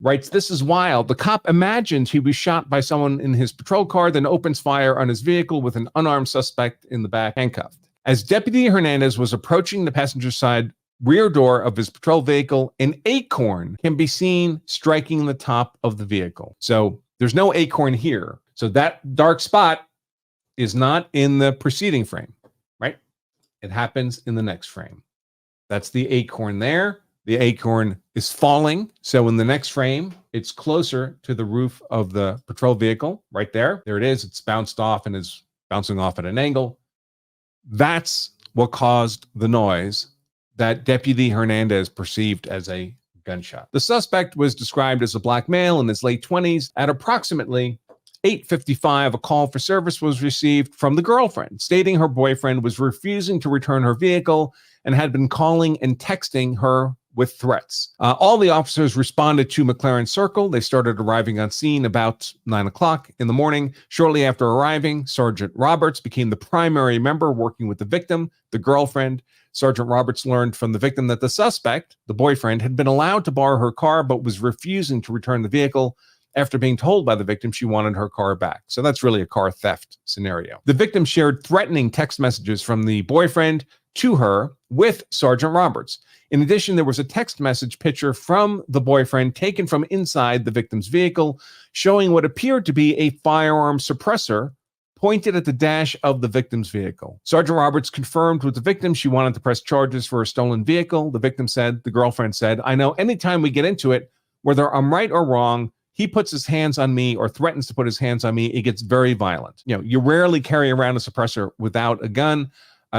writes, "This is wild. The cop imagined he was shot by someone in his patrol car, then opens fire on his vehicle with an unarmed suspect in the back, handcuffed. As Deputy Hernandez was approaching the passenger side rear door of his patrol vehicle, an ACORN can be seen striking the top of the vehicle." So there's no ACORN here. So that dark spot is not in the preceding frame, right? It happens in the next frame. That's the ACORN there. The ACORN is falling. So in the next frame, it's closer to the roof of the patrol vehicle right there. There it is. It's bounced off and is bouncing off at an angle. That's what caused the noise that Deputy Hernandez perceived as a gunshot. The suspect was described as a black male in his late 20s. At approximately 8:55, a call for service was received from the girlfriend, stating her boyfriend was refusing to return her vehicle and had been calling and texting her with threats. All the officers responded to McLaren Circle. They started arriving on scene about 9 o'clock in the morning. Shortly after arriving, Sergeant Roberts became the primary member working with the victim, the girlfriend. Sergeant Roberts learned from the victim that the suspect, the boyfriend, had been allowed to borrow her car but was refusing to return the vehicle after being told by the victim she wanted her car back. So that's really a car theft scenario. The victim shared threatening text messages from the boyfriend to her with Sergeant Roberts. In addition, there was a text message picture from the boyfriend taken from inside the victim's vehicle, showing what appeared to be a firearm suppressor pointed at the dash of the victim's vehicle. Sergeant Roberts confirmed with the victim she wanted to press charges for a stolen vehicle. The victim said, the girlfriend said, "I know anytime we get into it, whether I'm right or wrong, he puts his hands on me or threatens to put his hands on me, it gets very violent." You know, you rarely carry around a suppressor without a gun.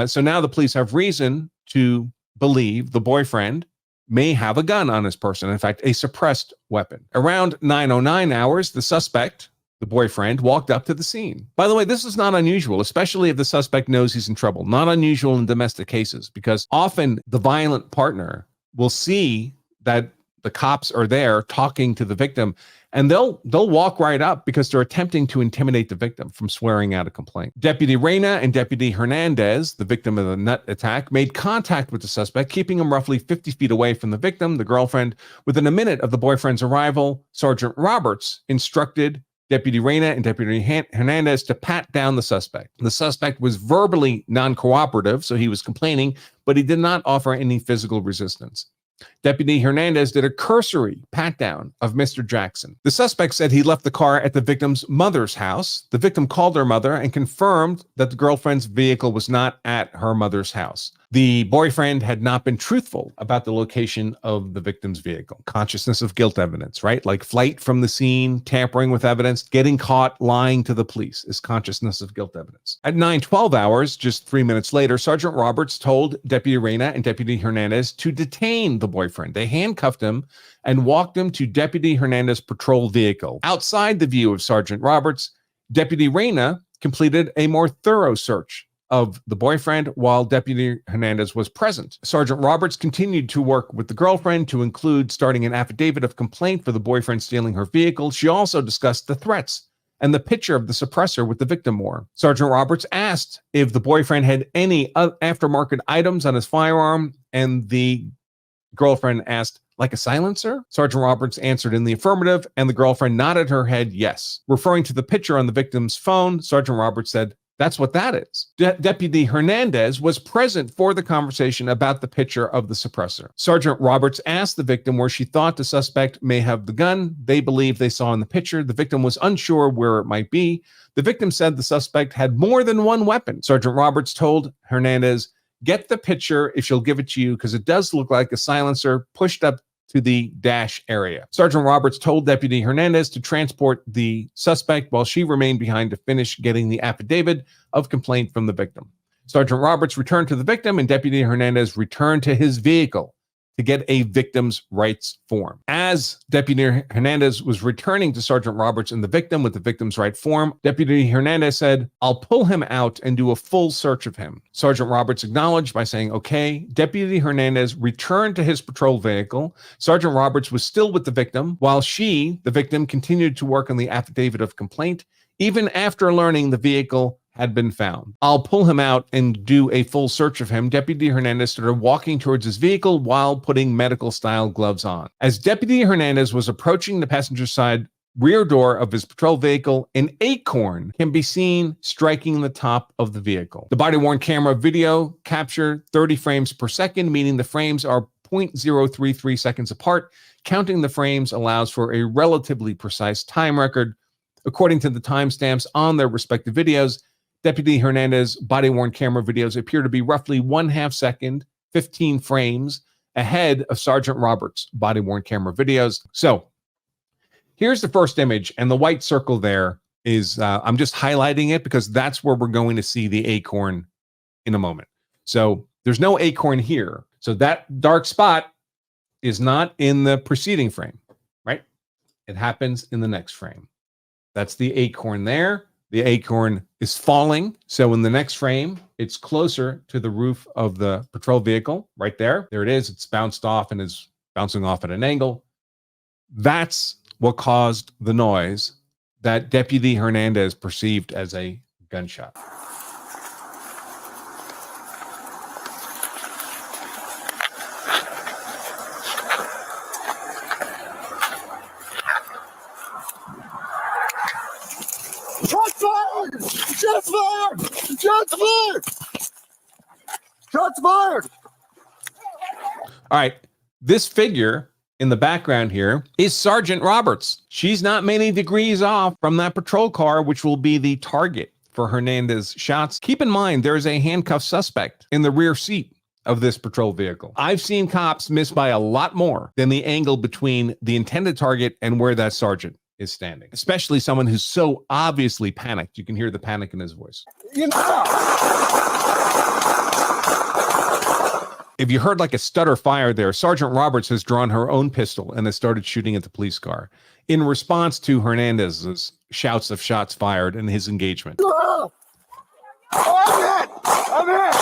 So now the police have reason to believe the boyfriend may have a gun on his person. In fact, a suppressed weapon. Around 9:09 hours, the suspect, the boyfriend, walked up to the scene. By the way, this is not unusual, especially if the suspect knows he's in trouble. Not unusual in domestic cases, because often the violent partner will see that the cops are there talking to the victim, and they'll walk right up because they're attempting to intimidate the victim from swearing out a complaint. Deputy Reyna and Deputy Hernandez, the victim of the nut attack, made contact with the suspect, keeping him roughly 50 feet away from the victim, the girlfriend. Within a minute of the boyfriend's arrival, Sergeant Roberts instructed Deputy Reyna and Deputy Hernandez to pat down the suspect. The suspect was verbally non-cooperative, so he was complaining, but he did not offer any physical resistance. Deputy Hernandez did a cursory pat-down of Mr. Jackson. The suspect said he left the car at the victim's mother's house. The victim called her mother and confirmed that the girlfriend's vehicle was not at her mother's house. The boyfriend had not been truthful about the location of the victim's vehicle. Consciousness of guilt evidence, right? Like flight from the scene, tampering with evidence, getting caught lying to the police is consciousness of guilt evidence. At 9:12 hours, just 3 minutes later, Sergeant Roberts told Deputy Reyna and Deputy Hernandez to detain the boyfriend. They handcuffed him and walked him to Deputy Hernandez's patrol vehicle. Outside the view of Sergeant Roberts, Deputy Reyna completed a more thorough search of the boyfriend while Deputy Hernandez was present. Sergeant Roberts continued to work with the girlfriend to include starting an affidavit of complaint for the boyfriend stealing her vehicle. She also discussed the threats and the picture of the suppressor with the victim more. Sergeant Roberts asked if the boyfriend had any aftermarket items on his firearm, and the girlfriend asked, "Like a silencer?" Sergeant Roberts answered in the affirmative, and the girlfriend nodded her head yes. Referring to the picture on the victim's phone, Sergeant Roberts said, "That's what that is." Deputy Hernandez was present for the conversation about the picture of the suppressor. Sergeant Roberts asked the victim where she thought the suspect may have the gun they believed they saw in the picture. The victim was unsure where it might be. The victim said the suspect had more than one weapon. Sergeant Roberts told Hernandez, "Get the picture if she'll give it to you, because it does look like a silencer pushed up to the dash area." Sergeant Roberts told Deputy Hernandez to transport the suspect while she remained behind to finish getting the affidavit of complaint from the victim. Sergeant Roberts returned to the victim, and Deputy Hernandez returned to his vehicle to get a victim's rights form. As Deputy Hernandez was returning to Sergeant Roberts and the victim with the victim's right form, Deputy Hernandez said, "I'll pull him out and do a full search of him." Sergeant Roberts acknowledged by saying, "Okay." Deputy Hernandez returned to his patrol vehicle. Sergeant Roberts was still with the victim, while she, the victim, continued to work on the affidavit of complaint. Even after learning the vehicle had been found. I'll pull him out and do a full search of him. Deputy Hernandez started walking towards his vehicle while putting medical-style gloves on. As Deputy Hernandez was approaching the passenger side rear door of his patrol vehicle, an ACORN can be seen striking the top of the vehicle. The body-worn camera video captured 30 frames per second, meaning the frames are 0.033 seconds apart. Counting the frames allows for a relatively precise time record. According to the timestamps on their respective videos, Deputy Hernandez body-worn camera videos appear to be roughly 1/2 second, 15 frames ahead of Sergeant Roberts' body-worn camera videos. So here's the first image, and the white circle there is, I'm just highlighting it because that's where we're going to see the ACORN in a moment. So there's no ACORN here. So that dark spot is not in the preceding frame, right? It happens in the next frame. That's the ACORN there. The ACORN is falling. So in the next frame, it's closer to the roof of the patrol vehicle right there. There it is. It's bounced off and is bouncing off at an angle. That's what caused the noise that Deputy Hernandez perceived as a gunshot. Shots fired! Shots fired! Shots fired! Shots fired! All right, this figure in the background here is Sergeant Roberts. She's not many degrees off from that patrol car, which will be the target for Hernandez's shots. Keep in mind, there is a handcuffed suspect in the rear seat of this patrol vehicle. I've seen cops miss by a lot more than the angle between the intended target and where that sergeant is standing, especially someone who's so obviously panicked. You can hear the panic in his voice. If you heard like a stutter fire there, Sergeant Roberts has drawn her own pistol and has started shooting at the police car in response to Hernandez's shouts of shots fired and his engagement. I'm hit! I'm hit!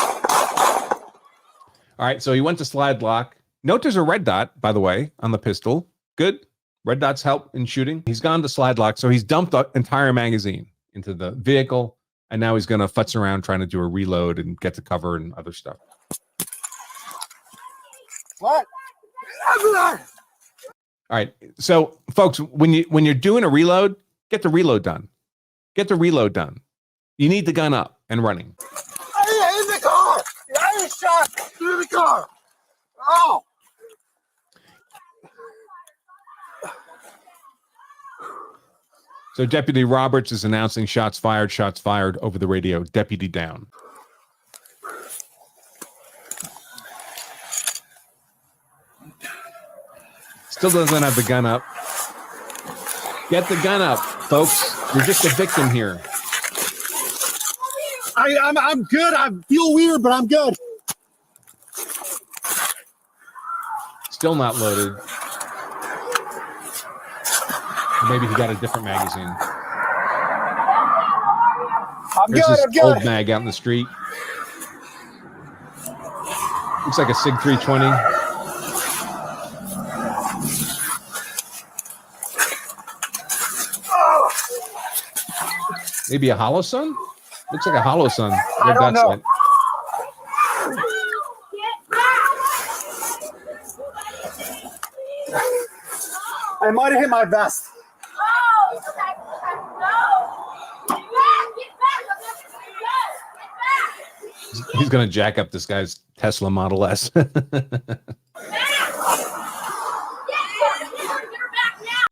All right, so he went to slide lock. Note there's a red dot, by the way, on the pistol. Good. Red dots help in shooting. He's gone to slide lock, so he's dumped the entire magazine into the vehicle, and now he's going to futz around trying to do a reload and get to cover and other stuff. What? All right, so folks, when you're doing a reload, get the reload done. Get the reload done. You need the gun up and running. In the car! I was shot through the car! Oh! So Deputy Roberts is announcing shots fired over the radio. Deputy down. Still doesn't have the gun up. Get the gun up, folks. You're just a victim here. I'm good. I feel weird, but I'm good. Still not loaded. Or maybe he got a different magazine. There's this old mag out in the street. Looks like a SIG 320. Maybe a hollow sun? Looks like a hollow sun. I don't know. I might have hit my vest. He's going to jack up this guy's Tesla Model S. All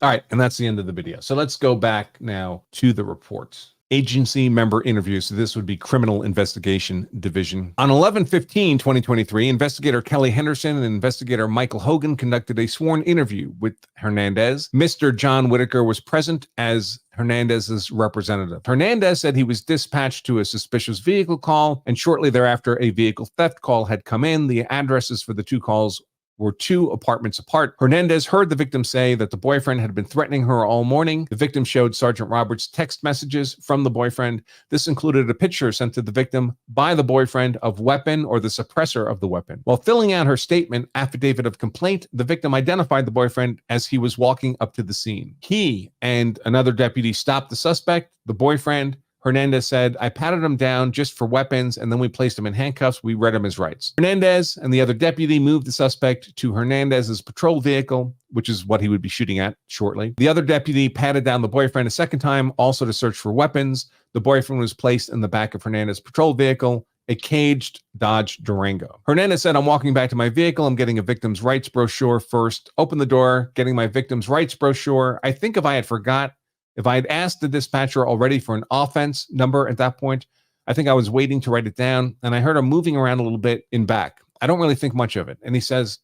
right, and that's the end of the video. So let's go back now to the reports. Agency member interviews. So this would be Criminal Investigation Division. On 11/15/2023, investigator Kelly Henderson and investigator Michael Hogan conducted a sworn interview with Hernandez. Mr. John Whitaker was present as Hernandez's representative. Hernandez said he was dispatched to a suspicious vehicle call, and shortly thereafter, a vehicle theft call had come in. The addresses for the two calls were 2 apartments apart. Hernandez heard the victim say that the boyfriend had been threatening her all morning. The victim showed Sergeant Roberts text messages from the boyfriend. This included a picture sent to the victim by the boyfriend of weapon or the suppressor of the weapon. While filling out her statement, affidavit of complaint, the victim identified the boyfriend as he was walking up to the scene. He and another deputy stopped the suspect. The boyfriend, Hernandez said, I patted him down just for weapons, and then we placed him in handcuffs. We read him his rights. Hernandez and the other deputy moved the suspect to Hernandez's patrol vehicle, which is what he would be shooting at shortly. The other deputy patted down the boyfriend a second time, also to search for weapons. The boyfriend was placed in the back of Hernandez's patrol vehicle, a caged Dodge Durango. Hernandez said, I'm walking back to my vehicle. I'm getting a victim's rights brochure first. Open the door, getting my victim's rights brochure. I think if I had asked the dispatcher already for an offense number at that point, I think I was waiting to write it down, and I heard him moving around a little bit in back. I don't really think much of it. And he says,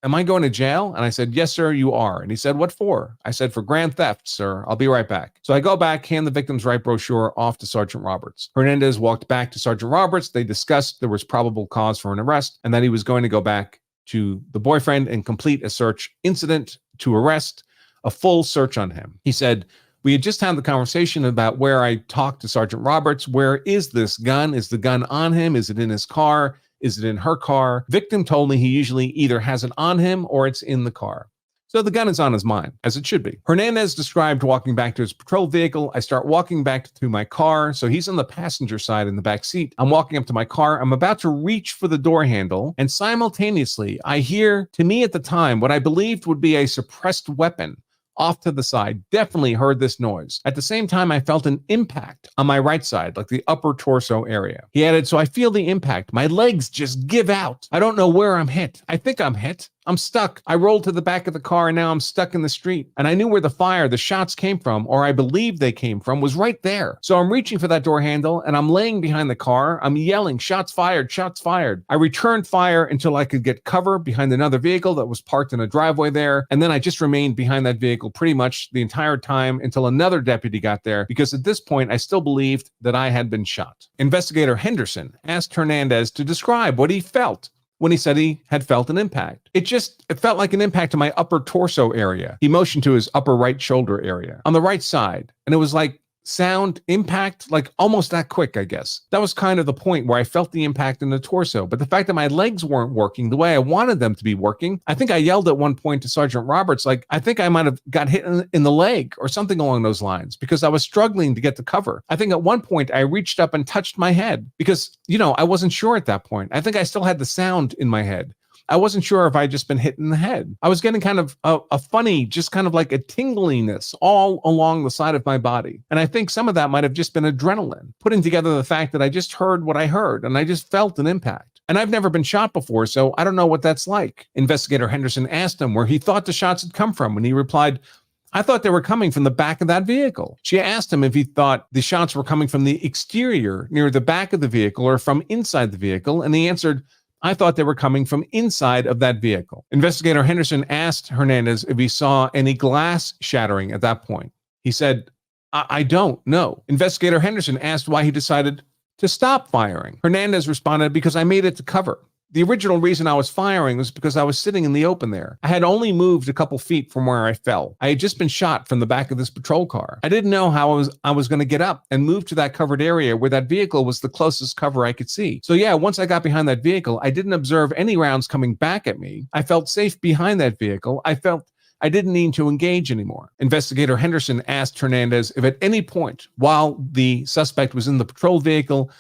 am I going to jail? And I said, yes, sir, you are. And he said, what for? I said, for grand theft, sir. I'll be right back. So I go back, hand the victim's right brochure off to Sergeant Roberts. Hernandez walked back to Sergeant Roberts. They discussed there was probable cause for an arrest and that he was going to go back to the boyfriend and complete a search incident to arrest, a full search on him. He said, we had just had the conversation about where I talked to Sergeant Roberts. Where is this gun? Is the gun on him? Is it in his car? Is it in her car? Victim told me he usually either has it on him or it's in the car. So the gun is on his mind, as it should be. Hernandez described walking back to his patrol vehicle. I start walking back to my car. So he's on the passenger side in the back seat. I'm walking up to my car. I'm about to reach for the door handle. And simultaneously, I hear, to me at the time, what I believed would be a suppressed weapon off to the side. Definitely heard this noise. At the same time, I felt an impact on my right side, like the upper torso area. He added, so I feel the impact. My legs just give out. I don't know where I'm hit. I think I'm hit. I'm stuck. I rolled to the back of the car and now I'm stuck in the street. And I knew where the shots came from, or I believed they came from, was right there. So I'm reaching for that door handle and I'm laying behind the car. I'm yelling, shots fired, shots fired. I returned fire until I could get cover behind another vehicle that was parked in a driveway there. And then I just remained behind that vehicle pretty much the entire time until another deputy got there, because at this point I still believed that I had been shot. Investigator Henderson asked Hernandez to describe what he felt when he said he had felt an impact. It felt like an impact to my upper torso area. He motioned to his upper right shoulder area on the right side. And it was like sound impact, like almost that quick, I guess. That was kind of the point where I felt the impact in the torso. But the fact that my legs weren't working the way I wanted them to be working, I think I yelled at one point to Sergeant Roberts, like, I think I might have got hit in the leg or something along those lines, because I was struggling to get the cover. I think at one point I reached up and touched my head because, I wasn't sure at that point. I think I still had the sound in my head. I wasn't sure if I'd just been hit in the head. I was getting kind of a funny, just kind of like a tingliness all along the side of my body. And I think some of that might have just been adrenaline, putting together the fact that I just heard what I heard and I just felt an impact. And I've never been shot before, so I don't know what that's like. Investigator Henderson asked him where he thought the shots had come from, and he replied, I thought they were coming from the back of that vehicle. She asked him if he thought the shots were coming from the exterior near the back of the vehicle or from inside the vehicle, and he answered, I thought they were coming from inside of that vehicle. Investigator Henderson asked Hernandez if he saw any glass shattering at that point. He said, I don't know. Investigator Henderson asked why he decided to stop firing. Hernandez responded, because I made it to cover. The original reason I was firing was because I was sitting in the open there. I had only moved a couple feet from where I fell. I had just been shot from the back of this patrol car. I didn't know how I was going to get up and move to that covered area where that vehicle was the closest cover I could see. So yeah, once I got behind that vehicle, I didn't observe any rounds coming back at me. I felt safe behind that vehicle. I felt I didn't need to engage anymore. Investigator Henderson asked Hernandez if at any point while the suspect was in the patrol vehicle,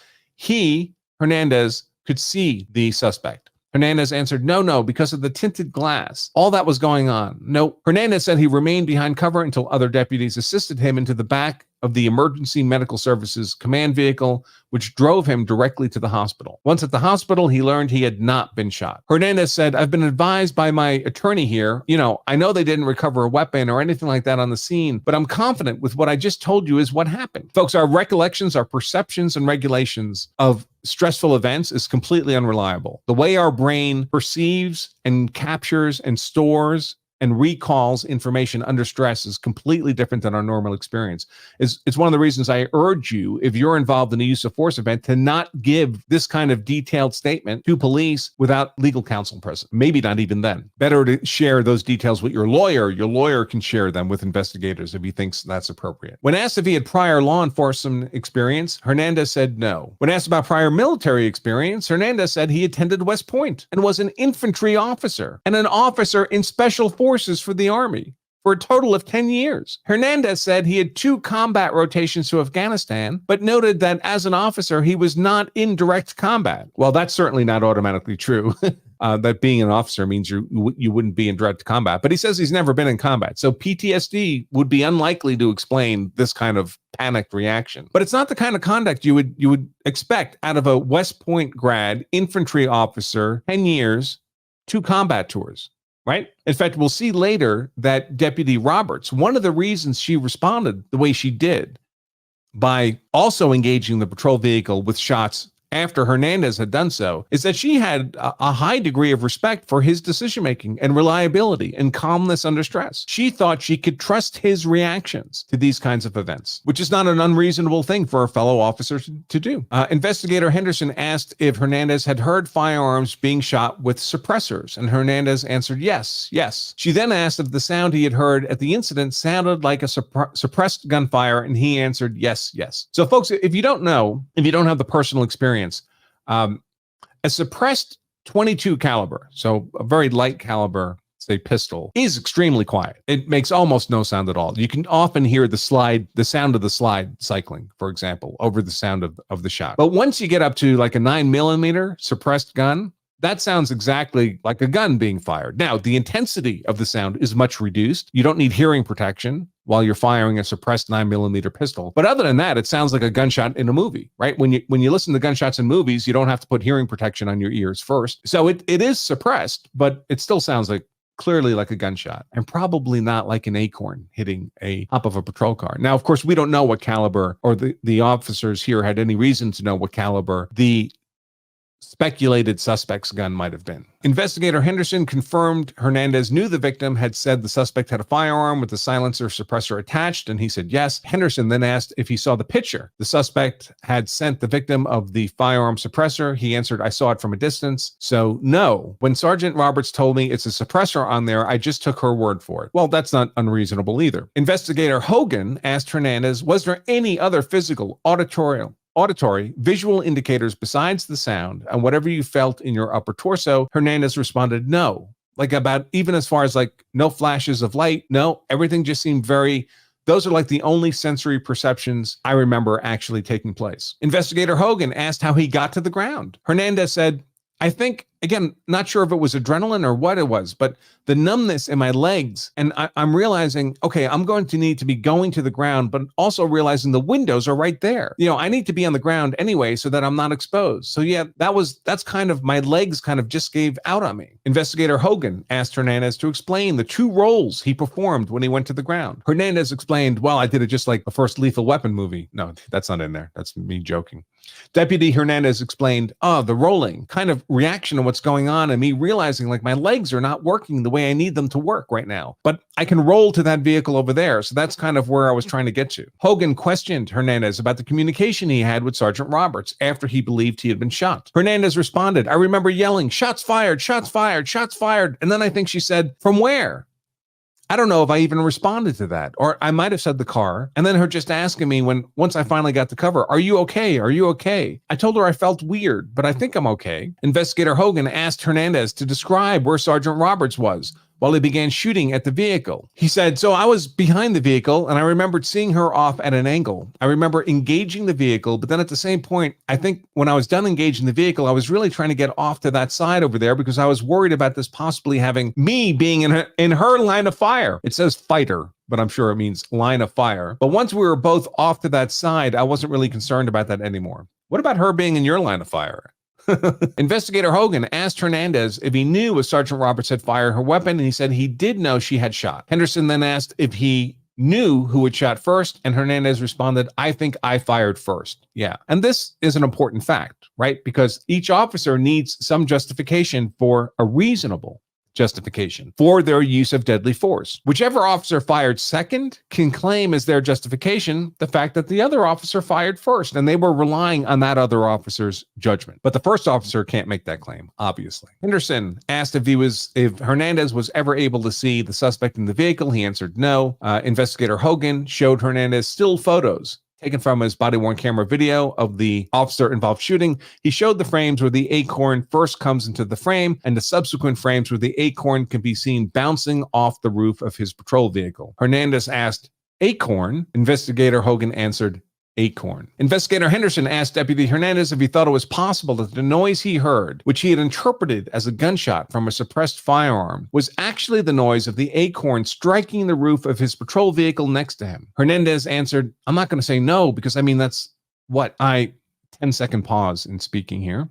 Hernandez, could see the suspect. Hernandez answered, no, because of the tinted glass. All that was going on. No. Hernandez said he remained behind cover until other deputies assisted him into the back of the Emergency Medical Services command vehicle, which drove him directly to the hospital. Once at the hospital, he learned he had not been shot. Hernandez said, I've been advised by my attorney here. I know they didn't recover a weapon or anything like that on the scene, but I'm confident with what I just told you is what happened. Folks, our recollections, our perceptions and regulations of stressful events is completely unreliable. The way our brain perceives and captures and stores and recalls information under stress is completely different than our normal experience. It's one of the reasons I urge you, if you're involved in a use of force event, to not give this kind of detailed statement to police without legal counsel present. Maybe not even then. Better to share those details with your lawyer. Your lawyer can share them with investigators if he thinks that's appropriate. When asked if he had prior law enforcement experience, Hernandez said no. When asked about prior military experience, Hernandez said he attended West Point and was an infantry officer and an officer in special forces for the Army. for a total of 10 years. Hernandez said he had 2 combat rotations to Afghanistan, but noted that as an officer, he was not in direct combat. Well, that's certainly not automatically true. That being an officer means you wouldn't be in direct combat. But he says he's never been in combat. So PTSD would be unlikely to explain this kind of panicked reaction. But it's not the kind of conduct you would expect out of a West Point grad infantry officer, 10 years, 2 combat tours. Right? In fact, we'll see later that Deputy Roberts, one of the reasons she responded the way she did by also engaging the patrol vehicle with shots after Hernandez had done so, is that she had a high degree of respect for his decision-making and reliability and calmness under stress. She thought she could trust his reactions to these kinds of events, which is not an unreasonable thing for a fellow officer to do. Investigator Henderson asked if Hernandez had heard firearms being shot with suppressors, and Hernandez answered yes. She then asked if the sound he had heard at the incident sounded like a suppressed gunfire, and he answered yes. So folks, if you don't know, if you don't have the personal experience, a suppressed 22 caliber, so a very light caliber, say pistol, is extremely quiet. It makes almost no sound at all. You can often hear the sound of the slide cycling, for example, over the sound of the shot. But once you get up to like a 9mm suppressed gun, that sounds exactly like a gun being fired. Now, the intensity of the sound is much reduced. You don't need hearing protection while you're firing a suppressed 9mm pistol. But other than that, it sounds like a gunshot in a movie, right? When you listen to gunshots in movies, you don't have to put hearing protection on your ears first. So it is suppressed, but it still sounds like clearly like a gunshot, and probably not like an ACORN hitting a top of a patrol car. Now, of course, we don't know what caliber, or the officers here had any reason to know what caliber the speculated suspect's gun might have been. Investigator Henderson confirmed Hernandez knew the victim had said the suspect had a firearm with a silencer suppressor attached, and he said yes. Henderson then asked if he saw the picture the suspect had sent the victim of the firearm suppressor. He answered, I saw it from a distance. So no. When Sergeant Roberts told me it's a suppressor on there, I just took her word for it. Well, that's not unreasonable either. Investigator Hogan asked Hernandez, was there any other physical, auditory, visual indicators besides the sound and whatever you felt in your upper torso? Hernandez responded, no. Like about even as far as like no flashes of light, no, everything just seemed those are like the only sensory perceptions I remember actually taking place. Investigator Hogan asked how he got to the ground. Hernandez said, I think, again, not sure if it was adrenaline or what it was, but the numbness in my legs, and I'm realizing, okay, I'm going to need to be going to the ground, but also realizing the windows are right there. You know, I need to be on the ground anyway so that I'm not exposed. So yeah, that's kind of, my legs kind of just gave out on me. Investigator Hogan asked Hernandez to explain the 2 roles he performed when he went to the ground. Hernandez explained, well, I did it just like the first Lethal Weapon movie. No, that's not in there. That's me joking. Deputy Hernandez explained, the rolling kind of reaction to what's going on and me realizing like my legs are not working the way I need them to work right now, but I can roll to that vehicle over there. So that's kind of where I was trying to get to. Hogan questioned Hernandez about the communication he had with Sergeant Roberts after he believed he had been shot. Hernandez responded, I remember yelling, shots fired, shots fired, shots fired. And then I think she said, from where? I don't know if I even responded to that, or I might have said the car, and then her just asking me once I finally got the cover, are you okay? Are you okay? I told her I felt weird, but I think I'm okay. Investigator Hogan asked Hernandez to describe where Sergeant Roberts was while he began shooting at the vehicle. He said, so I was behind the vehicle and I remembered seeing her off at an angle. I remember engaging the vehicle, but then at the same point, I think when I was done engaging the vehicle, I was really trying to get off to that side over there because I was worried about this possibly having me being in her line of fire. It says fighter, but I'm sure it means line of fire. But once we were both off to that side, I wasn't really concerned about that anymore. What about her being in your line of fire? Investigator Hogan asked Hernandez if he knew if Sergeant Roberts had fired her weapon, and he said he did know she had shot. Henderson then asked if he knew who had shot first, and Hernandez responded, I think I fired first. Yeah. And this is an important fact, right? Because each officer needs some justification for a reasonable justification for their use of deadly force. Whichever officer fired second can claim as their justification the fact that the other officer fired first, and they were relying on that other officer's judgment. But the first officer can't make that claim, obviously. Henderson asked if Hernandez was ever able to see the suspect in the vehicle. He answered no. Investigator Hogan showed Hernandez still photos taken from his body-worn camera video of the officer-involved shooting. He showed the frames where the ACORN first comes into the frame and the subsequent frames where the ACORN can be seen bouncing off the roof of his patrol vehicle. Hernandez asked, "ACORN?" Investigator Hogan answered, "ACORN." Investigator Henderson asked Deputy Hernandez if he thought it was possible that the noise he heard, which he had interpreted as a gunshot from a suppressed firearm, was actually the noise of the ACORN striking the roof of his patrol vehicle next to him. Hernandez answered, "I'm not going to say no, because I mean, that's what 10-second pause in speaking here.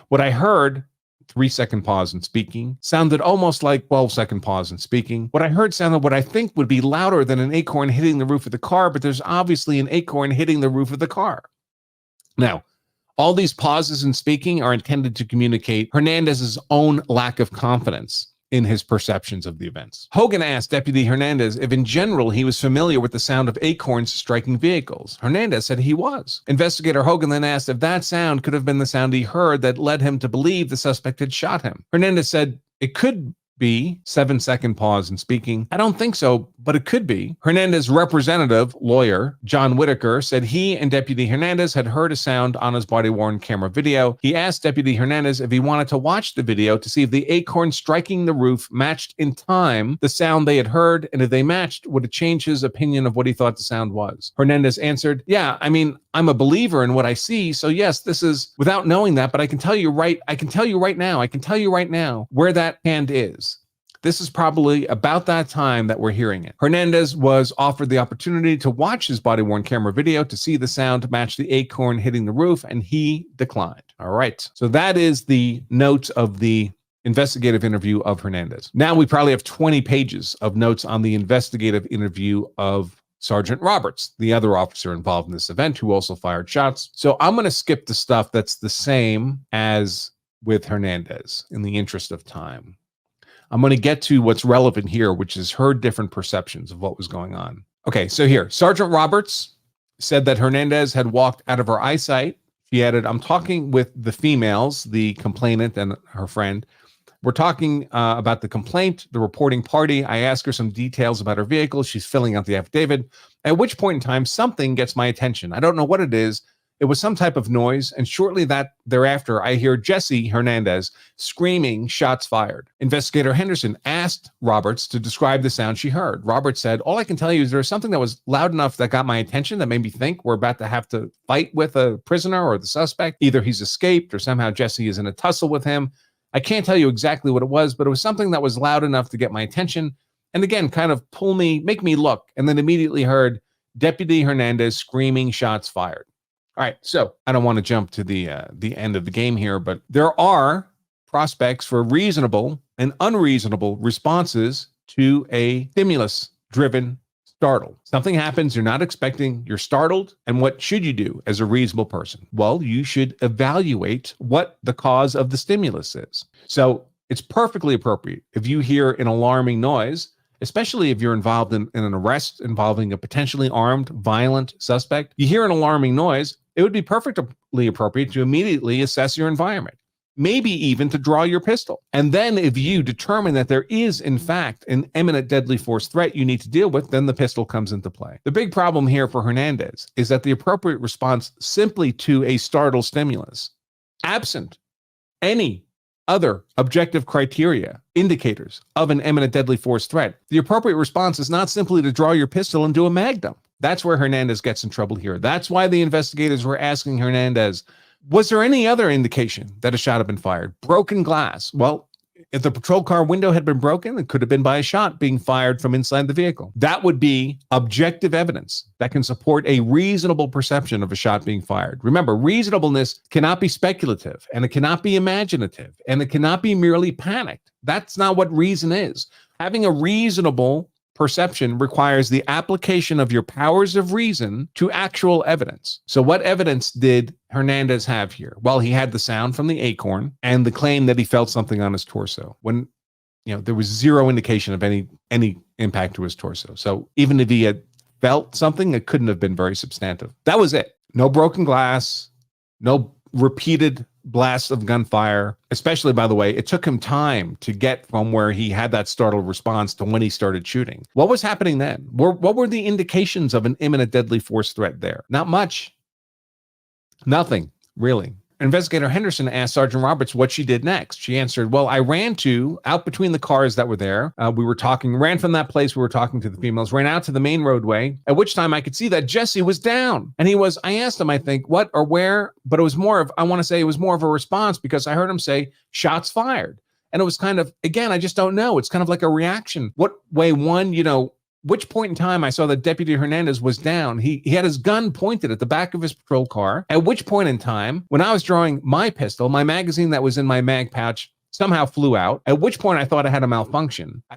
What I heard," 3-second pause in speaking, "sounded almost like 12-second pause in speaking. What I heard sounded what I think would be louder than an ACORN hitting the roof of the car, but there's obviously an ACORN hitting the roof of the car." Now, all these pauses in speaking are intended to communicate Hernandez's own lack of confidence in his perceptions of the events. Hogan asked Deputy Hernandez if in general he was familiar with the sound of ACORNs striking vehicles. Hernandez said he was. Investigator Hogan then asked if that sound could have been the sound he heard that led him to believe the suspect had shot him. Hernandez said it could be. 7-second pause in speaking. "I don't think so, but it could be." Hernandez representative, lawyer, John Whitaker, said he and Deputy Hernandez had heard a sound on his body-worn camera video. He asked Deputy Hernandez if he wanted to watch the video to see if the ACORN striking the roof matched in time the sound they had heard, and if they matched, would it change his opinion of what he thought the sound was. Hernandez answered, "Yeah, I mean, I'm a believer in what I see, so yes, this is without knowing that, but I can tell you right now where that hand is. This is probably about that time that we're hearing it." Hernandez was offered the opportunity to watch his body-worn camera video to see the sound match the ACORN hitting the roof, and he declined. All right, so that is the notes of the investigative interview of Hernandez. Now we probably have 20 pages of notes on the investigative interview of Sergeant Roberts, the other officer involved in this event who also fired shots. So I'm going to skip the stuff that's the same as with Hernandez in the interest of time. I'm going to get to what's relevant here, which is her different perceptions of what was going on. Okay, so here, Sergeant Roberts said that Hernandez had walked out of her eyesight. She added, "I'm talking with the females, the complainant and her friend. We're talking about the complaint, the reporting party. I ask her some details about her vehicle. She's filling out the affidavit, at which point in time, something gets my attention. I don't know what it is. It was some type of noise, and shortly thereafter, I hear Jesse Hernandez screaming, 'Shots fired.'" Investigator Henderson asked Roberts to describe the sound she heard. Roberts said, "All I can tell you is there was something that was loud enough that got my attention that made me think we're about to have to fight with a prisoner or the suspect. Either he's escaped or somehow Jesse is in a tussle with him. I can't tell you exactly what it was, but it was something that was loud enough to get my attention. And again, kind of make me look, and then immediately heard Deputy Hernandez screaming, 'Shots fired.'" All right, so I don't want to jump to the end of the game here, but there are prospects for reasonable and unreasonable responses to a stimulus-driven startle. Something happens you're not expecting, you're startled, and what should you do as a reasonable person? Well, you should evaluate what the cause of the stimulus is. So it's perfectly appropriate if you hear an alarming noise, especially if you're involved in an arrest involving a potentially armed, violent suspect. You hear an alarming noise, it would be perfectly appropriate to immediately assess your environment, maybe even to draw your pistol. And then if you determine that there is, in fact, an imminent deadly force threat you need to deal with, then the pistol comes into play. The big problem here for Hernandez is that the appropriate response simply to a startle stimulus, absent any other objective criteria, indicators of an imminent deadly force threat, the appropriate response is not simply to draw your pistol and do a magnum. That's where Hernandez gets in trouble here. That's why the investigators were asking Hernandez, was there any other indication that a shot had been fired? Broken glass. Well, if the patrol car window had been broken, it could have been by a shot being fired from inside the vehicle. That would be objective evidence that can support a reasonable perception of a shot being fired. Remember, reasonableness cannot be speculative, and it cannot be imaginative, and it cannot be merely panicked. That's not what reason is. Having a reasonable perception requires the application of your powers of reason to actual evidence. So what evidence did Hernandez have here? Well, he had the sound from the ACORN and the claim that he felt something on his torso when, there was zero indication of any impact to his torso. So even if he had felt something, it couldn't have been very substantive. That was it. No broken glass, no repeated blasts of gunfire, especially, by the way, it took him time to get from where he had that startled response to when he started shooting. What was happening then? What were the indications of an imminent deadly force threat there? Not much. Nothing, really. Investigator Henderson asked Sergeant Roberts what she did next. She answered, well, I ran out between the cars that were there. Ran from that place. We were talking to the females, ran out to the main roadway, at which time I could see that Jesse was down. And I asked him, I think, what or where, but it was more of a response because I heard him say, shots fired. And it was kind of, again, I just don't know. It's kind of like a reaction. What way which point in time I saw that Deputy Hernandez was down. He had his gun pointed at the back of his patrol car, at which point in time, when I was drawing my pistol, my magazine that was in my mag pouch somehow flew out, at which point I thought I had a malfunction. I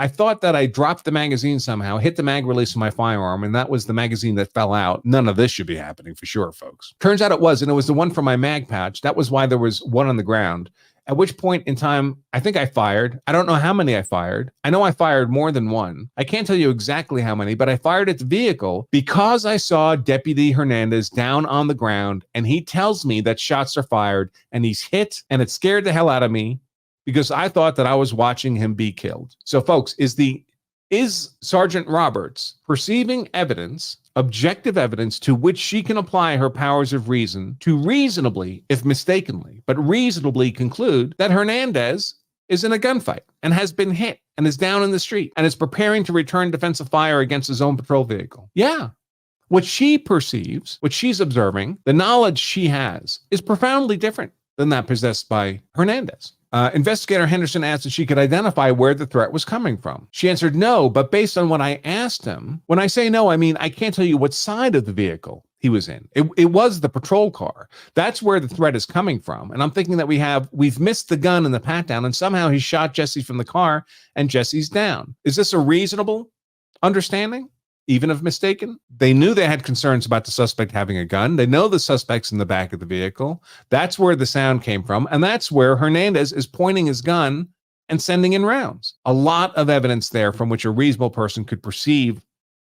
thought that I dropped the magazine somehow, hit the mag release of my firearm, and that was the magazine that fell out. None of this should be happening for sure, folks. Turns out it was, and it was the one from my mag pouch. That was why there was one on the ground. At which point in time, I think I fired. I don't know how many I fired. I know I fired more than one. I can't tell you exactly how many, but I fired at the vehicle because I saw Deputy Hernandez down on the ground, and he tells me that shots are fired, and he's hit, and it scared the hell out of me because I thought that I was watching him be killed. So, folks, is Sergeant Roberts perceiving evidence, objective evidence to which she can apply her powers of reason to reasonably, if mistakenly, but reasonably conclude that Hernandez is in a gunfight and has been hit and is down in the street and is preparing to return defensive fire against his own patrol vehicle? Yeah. What she perceives, what she's observing, the knowledge she has is profoundly different than that possessed by Hernandez. Investigator Henderson asked if she could identify where the threat was coming from. She answered no, but based on what I asked him, when I say no, I mean I can't tell you what side of the vehicle he was in. It was the patrol car. That's where the threat is coming from. And I'm thinking that we've missed the gun in the pat down, and somehow he shot Jesse from the car and Jesse's down. Is this a reasonable understanding? Even if mistaken? They knew they had concerns about the suspect having a gun. They know the suspect's in the back of the vehicle. That's where the sound came from. And that's where Hernandez is pointing his gun and sending in rounds. A lot of evidence there from which a reasonable person could perceive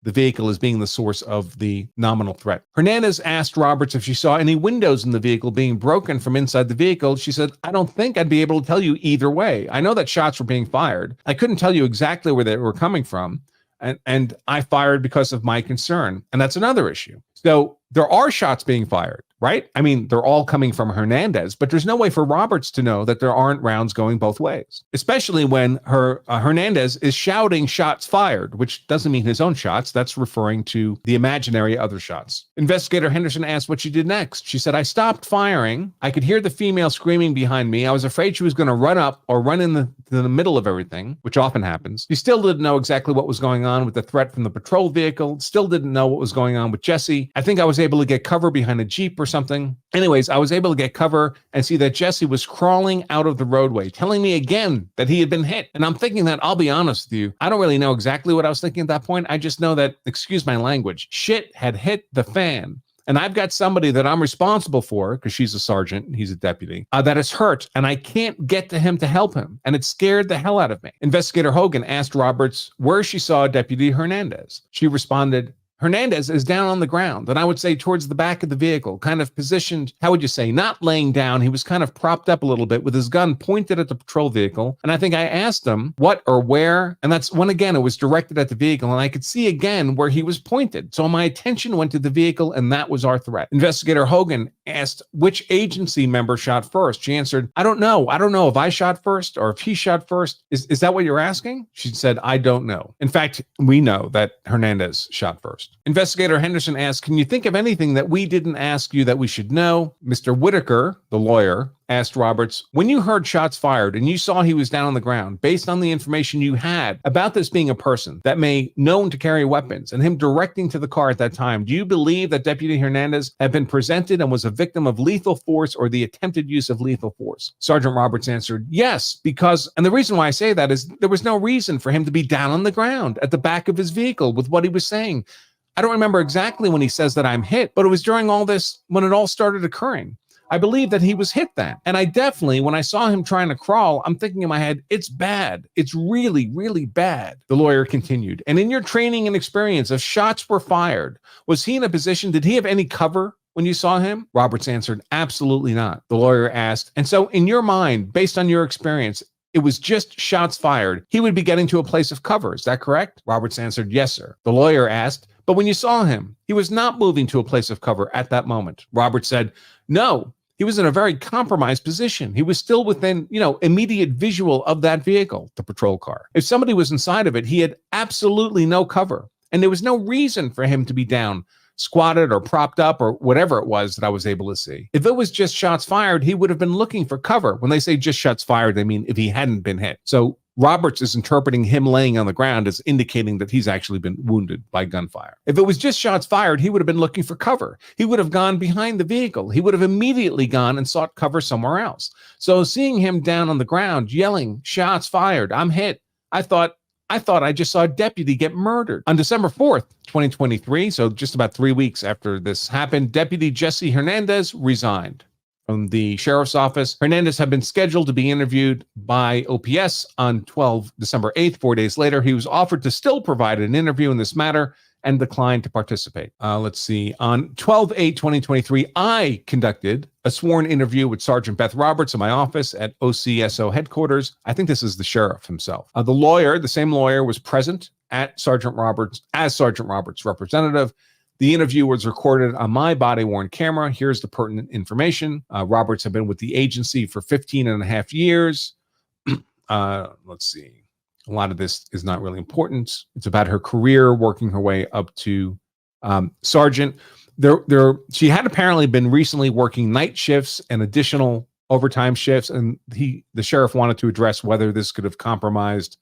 the vehicle as being the source of the nominal threat. Hernandez asked Roberts if she saw any windows in the vehicle being broken from inside the vehicle. She said, I don't think I'd be able to tell you either way. I know that shots were being fired. I couldn't tell you exactly where they were coming from. And I fired because of my concern. And that's another issue. So there are shots being fired, right? I mean, they're all coming from Hernandez, but there's no way for Roberts to know that there aren't rounds going both ways, especially when Hernandez is shouting shots fired, which doesn't mean his own shots. That's referring to the imaginary other shots. Investigator Henderson asked what she did next. She said, I stopped firing. I could hear the female screaming behind me. I was afraid she was going to run up or run in the middle of everything, which often happens. She still didn't know exactly what was going on with the threat from the patrol vehicle, still didn't know what was going on with Jesse. I think I was able to get cover behind a Jeep or something. Anyways, I was able to get cover and see that Jesse was crawling out of the roadway, telling me again that he had been hit. And I'm thinking that, I'll be honest with you, I don't really know exactly what I was thinking at that point. I just know that, excuse my language, shit had hit the fan. And I've got somebody that I'm responsible for, because she's a sergeant, he's a deputy, that is hurt, and I can't get to him to help him. And it scared the hell out of me. Investigator Hogan asked Roberts where she saw Deputy Hernandez. She responded, Hernandez is down on the ground, and I would say towards the back of the vehicle, kind of positioned, how would you say, not laying down. He was kind of propped up a little bit with his gun pointed at the patrol vehicle. And I think I asked him what or where, and that's when, again, it was directed at the vehicle, and I could see again where he was pointed. So my attention went to the vehicle, and that was our threat. Investigator Hogan asked which agency member shot first. She answered, I don't know. I don't know if I shot first or if he shot first. Is that what you're asking? She said, I don't know. In fact, we know that Hernandez shot first. Investigator Henderson asked, can you think of anything that we didn't ask you that we should know? Mr. Whitaker, the lawyer, asked Roberts, when you heard shots fired and you saw he was down on the ground, based on the information you had about this being a person that may known to carry weapons and him directing to the car at that time, do you believe that Deputy Hernandez had been presented and was a victim of lethal force or the attempted use of lethal force? Sergeant Roberts answered, yes, because, and the reason why I say that is there was no reason for him to be down on the ground at the back of his vehicle with what he was saying. I don't remember exactly when he says that I'm hit, but it was during all this, when it all started occurring. I believe that he was hit then. And I definitely, when I saw him trying to crawl, I'm thinking in my head, it's bad. It's really, really bad. The lawyer continued. And in your training and experience, if shots were fired, was he in a position, did he have any cover when you saw him? Roberts answered, absolutely not. The lawyer asked, and so in your mind, based on your experience, it was just shots fired, he would be getting to a place of cover, is that correct? Roberts answered, yes, sir. The lawyer asked, but when you saw him, he was not moving to a place of cover at that moment. Roberts said, no, he was in a very compromised position. He was still within, immediate visual of that vehicle, the patrol car. If somebody was inside of it, he had absolutely no cover. And there was no reason for him to be down, squatted or propped up or whatever it was that I was able to see. If it was just shots fired, he would have been looking for cover. When they say just shots fired, they mean if he hadn't been hit. So Roberts is interpreting him laying on the ground as indicating that he's actually been wounded by gunfire. If it was just shots fired, he would have been looking for cover. He would have gone behind the vehicle. He would have immediately gone and sought cover somewhere else. So seeing him down on the ground yelling, shots fired, I'm hit, I thought I just saw a deputy get murdered. On December 4th, 2023, so just about 3 weeks after this happened, Deputy Jesse Hernandez resigned from the sheriff's office. Hernandez had been scheduled to be interviewed by OPS on December 8th. 4 days later, he was offered to still provide an interview in this matter and declined to participate. Let's see. On 12/8/2023, I conducted a sworn interview with Sergeant Beth Roberts in my office at OCSO headquarters. I think this is the sheriff himself. The same lawyer, was present at Sergeant Roberts as Sergeant Roberts' representative. The interview was recorded on my body-worn camera. Here's the pertinent information. Roberts had been with the agency for 15 and a half years. Let's see. A lot of this is not really important. It's about her career, working her way up to sergeant. She had apparently been recently working night shifts and additional overtime shifts, and the sheriff wanted to address whether this could have compromised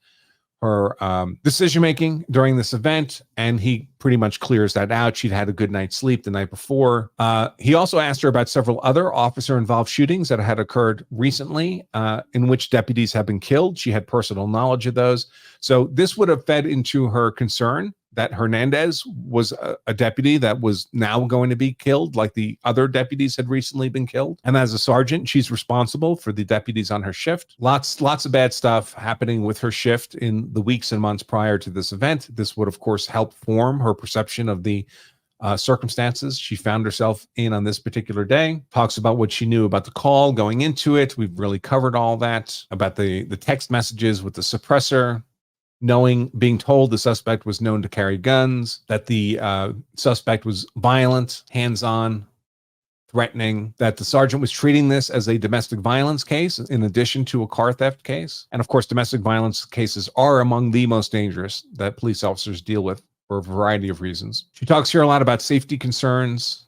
her decision-making during this event, and he pretty much clears that out. She'd had a good night's sleep the night before. He also asked her about several other officer-involved shootings that had occurred recently in which deputies have been killed. She had personal knowledge of those. So this would have fed into her concern that Hernandez was a deputy that was now going to be killed, like the other deputies had recently been killed. And as a sergeant, she's responsible for the deputies on her shift. Lots of bad stuff happening with her shift in the weeks and months prior to this event. This would, of course, help form her perception of the circumstances she found herself in on this particular day. Talks about what she knew about the call going into it. We've really covered all that, about the text messages with the suppressor, being told the suspect was known to carry guns, that the suspect was violent, hands-on, threatening, that the sergeant was treating this as a domestic violence case in addition to a car theft case. And of course, domestic violence cases are among the most dangerous that police officers deal with for a variety of reasons. She talks here a lot about safety concerns,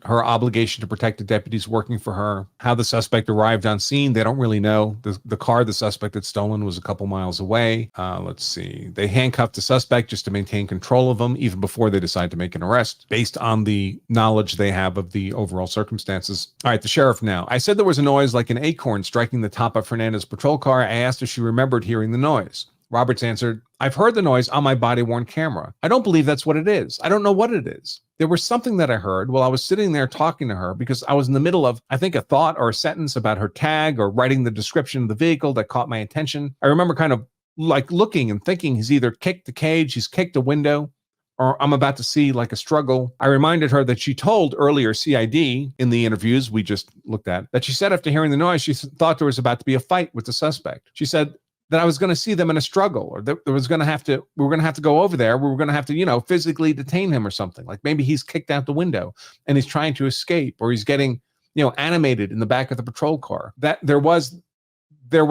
her obligation to protect the deputies working for her, how the suspect arrived on scene. They don't really know. The car the suspect had stolen was a couple miles away. Let's see. They handcuffed the suspect just to maintain control of him, even before they decide to make an arrest, based on the knowledge they have of the overall circumstances. All right, the sheriff now. I said there was a noise like an acorn striking the top of Fernandez's patrol car. I asked if she remembered hearing the noise. Roberts answered, I've heard the noise on my body-worn camera. I don't believe that's what it is. I don't know what it is. There was something that I heard while I was sitting there talking to her because I was in the middle of, I think, a thought or a sentence about her tag or writing the description of the vehicle that caught my attention. I remember kind of like looking and thinking he's either kicked the cage, he's kicked a window, or I'm about to see like a struggle. I reminded her that she told earlier CID in the interviews we just looked at, that she said after hearing the noise, she thought there was about to be a fight with the suspect. She said that I was going to see them in a struggle, or that we were going to have to go over there. We were going to have to, physically detain him or something. Like maybe he's kicked out the window and he's trying to escape, or he's getting, animated in the back of the patrol car. That there was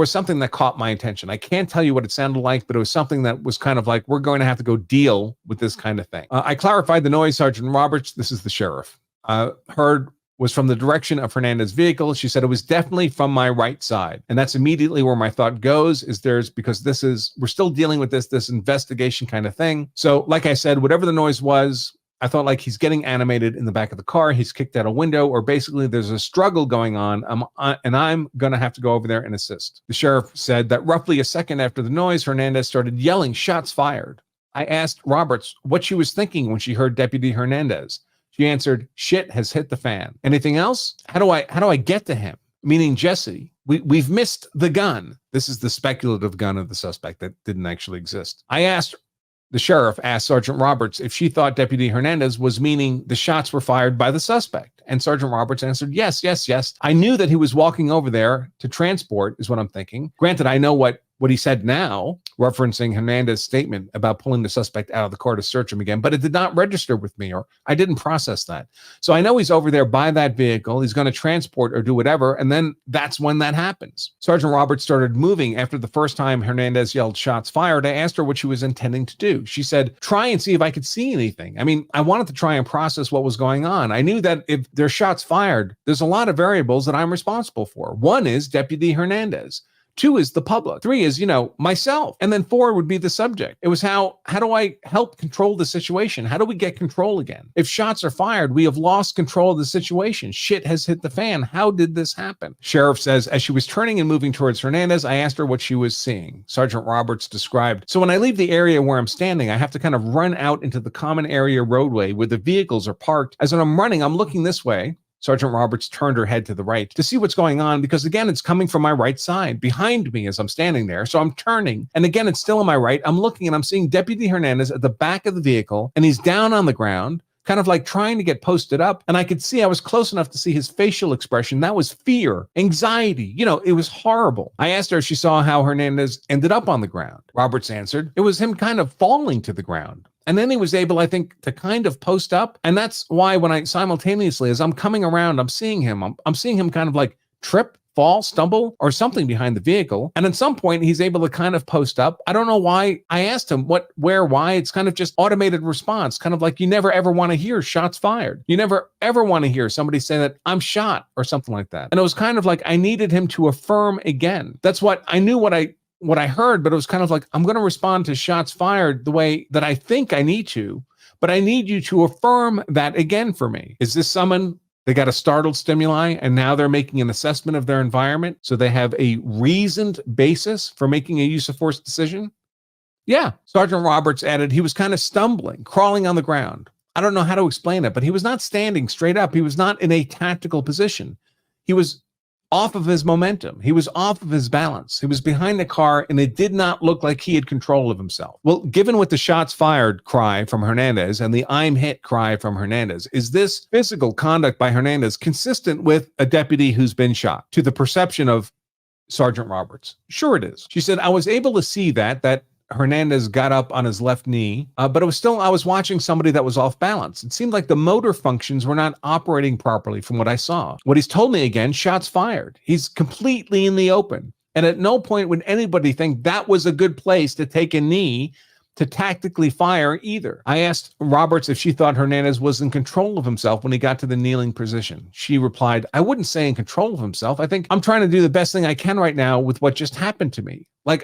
something that caught my attention. I can't tell you what it sounded like, but it was something that was kind of like, we're going to have to go deal with this kind of thing. I clarified the noise. Sergeant Roberts, this is the sheriff, heard was from the direction of Hernandez's vehicle. She said it was definitely from my right side. And that's immediately where my thought goes, because we're still dealing with this investigation kind of thing. So like I said, whatever the noise was, I thought like he's getting animated in the back of the car. He's kicked out a window, or basically there's a struggle going on. And I'm going to have to go over there and assist. The sheriff said that roughly a second after the noise, Hernandez started yelling, shots fired. I asked Roberts what she was thinking when she heard Deputy Hernandez. She answered, shit has hit the fan. Anything else? How do I get to him? Meaning Jesse. We've missed the gun. This is the speculative gun of the suspect that didn't actually exist. The sheriff asked Sergeant Roberts if she thought Deputy Hernandez was meaning the shots were fired by the suspect. And Sergeant Roberts answered, yes, yes, yes. I knew that he was walking over there to transport, is what I'm thinking. Granted, I know what he said now, referencing Hernandez's statement about pulling the suspect out of the car to search him again, but it did not register with me, or I didn't process that. So I know he's over there by that vehicle. He's going to transport or do whatever, and then that's when that happens. Sergeant Roberts started moving after the first time Hernandez yelled shots fired. I asked her what she was intending to do. She said, try and see if I could see anything. I mean, I wanted to try and process what was going on. I knew that if there's shots fired, there's a lot of variables that I'm responsible for. One is Deputy Hernandez. 2 is the public. 3 is, myself. And then 4 would be the subject. It was how do I help control the situation? How do we get control again? If shots are fired, we have lost control of the situation. Shit has hit the fan. How did this happen? Sheriff says, as she was turning and moving towards Hernandez, I asked her what she was seeing. Sergeant Roberts described, so when I leave the area where I'm standing, I have to kind of run out into the common area roadway where the vehicles are parked. As when I'm running, I'm looking this way. Sergeant Roberts turned her head to the right to see what's going on because, again, it's coming from my right side behind me as I'm standing there. So I'm turning, and again, it's still on my right. I'm looking, and I'm seeing Deputy Hernandez at the back of the vehicle, and he's down on the ground, kind of like trying to get posted up. And I could see, I was close enough to see his facial expression. That was fear, anxiety. It was horrible. I asked her if she saw how Hernandez ended up on the ground. Roberts answered, it was him kind of falling to the ground. And then he was able, I think, to kind of post up. And that's why when I simultaneously, as I'm coming around, I'm seeing him. I'm seeing him kind of like trip, fall, stumble, or something behind the vehicle. And at some point, he's able to kind of post up. I don't know why. I asked him what, where, why. It's kind of just automated response, kind of like you never ever want to hear shots fired. You never ever want to hear somebody say that I'm shot or something like that. And it was kind of like I needed him to affirm again. That's what I knew what I heard, but it was kind of like, I'm going to respond to shots fired the way that I think I need to, but I need you to affirm that again for me. Is this someone, they got a startled stimuli and now they're making an assessment of their environment so they have a reasoned basis for making a use of force decision? Yeah. Sergeant Roberts added, he was kind of stumbling, crawling on the ground. I don't know how to explain it, but he was not standing straight up. He was not in a tactical position. He was off of his momentum. He was off of his balance. He was behind the car, and it did not look like he had control of himself. Well, given what the shots fired cry from Hernandez and the I'm hit cry from Hernandez, is this physical conduct by Hernandez consistent with a deputy who's been shot to the perception of Sergeant Roberts? Sure it is. She said, I was able to see that Hernandez got up on his left knee, but it was still, I was watching somebody that was off balance. It seemed like the motor functions were not operating properly from what I saw. What he's told me again, shots fired. He's completely in the open. And at no point would anybody think that was a good place to take a knee to tactically fire either. I asked Roberts if she thought Hernandez was in control of himself when he got to the kneeling position. She replied, I wouldn't say in control of himself. I think I'm trying to do the best thing I can right now with what just happened to me. Like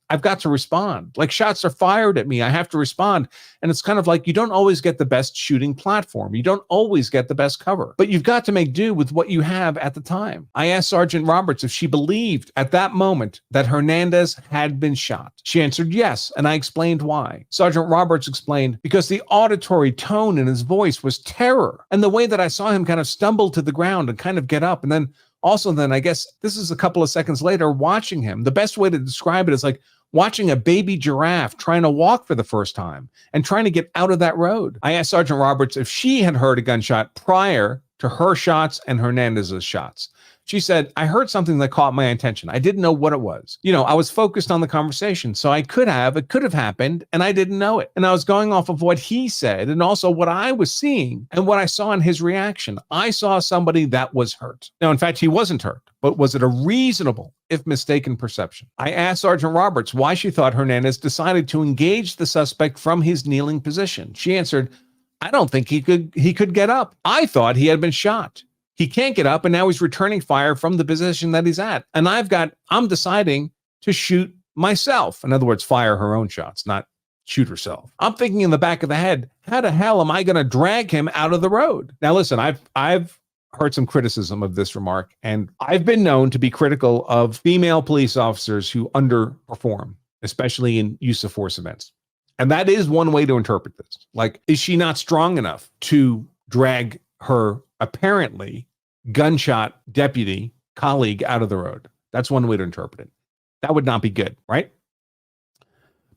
I've got to respond. Like shots are fired at me. I have to respond. And it's kind of like you don't always get the best shooting platform. You don't always get the best cover, but you've got to make do with what you have at the time. I asked Sergeant Roberts if she believed at that moment that Hernandez had been shot. She answered yes, and I explained why. Sergeant Roberts explained, because the auditory tone in his voice was terror, and the way that I saw him kind of stumble to the ground and kind of get up, and then also, I guess this is a couple of seconds later, watching him. The best way to describe it is like watching a baby giraffe trying to walk for the first time and trying to get out of that road. I asked Sergeant Roberts if she had heard a gunshot prior to her shots and Hernandez's shots. She said, I heard something that caught my attention. I didn't know what it was. I was focused on the conversation, so it could have happened, and I didn't know it. And I was going off of what he said and also what I was seeing and what I saw in his reaction. I saw somebody that was hurt. Now, in fact, he wasn't hurt, but was it a reasonable, if mistaken, perception? I asked Sergeant Roberts why she thought Hernandez decided to engage the suspect from his kneeling position. She answered, I don't think he could get up. I thought he had been shot. He can't get up, and now he's returning fire from the position that he's at. And I'm deciding to shoot myself. In other words, fire her own shots, not shoot herself. I'm thinking in the back of the head, how the hell am I going to drag him out of the road? Now, listen, I've heard some criticism of this remark, and I've been known to be critical of female police officers who underperform, especially in use of force events. And that is one way to interpret this. Like, is she not strong enough to drag her apparently gunshot deputy colleague out of the road? That's one way to interpret it. That would not be good, right?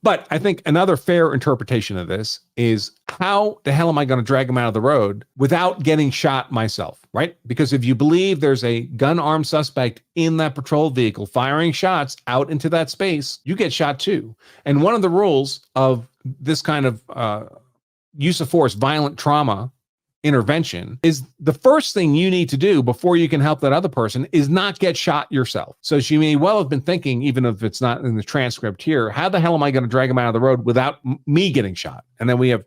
But I think another fair interpretation of this is, how the hell am I going to drag him out of the road without getting shot myself, right? Because if you believe there's a gun-armed suspect in that patrol vehicle firing shots out into that space, you get shot too. And one of the rules of this kind of use of force, violent trauma intervention, is the first thing you need to do before you can help that other person is not get shot yourself. So she may well have been thinking, even if it's not in the transcript here, how the hell am I going to drag him out of the road without me getting shot? And then we have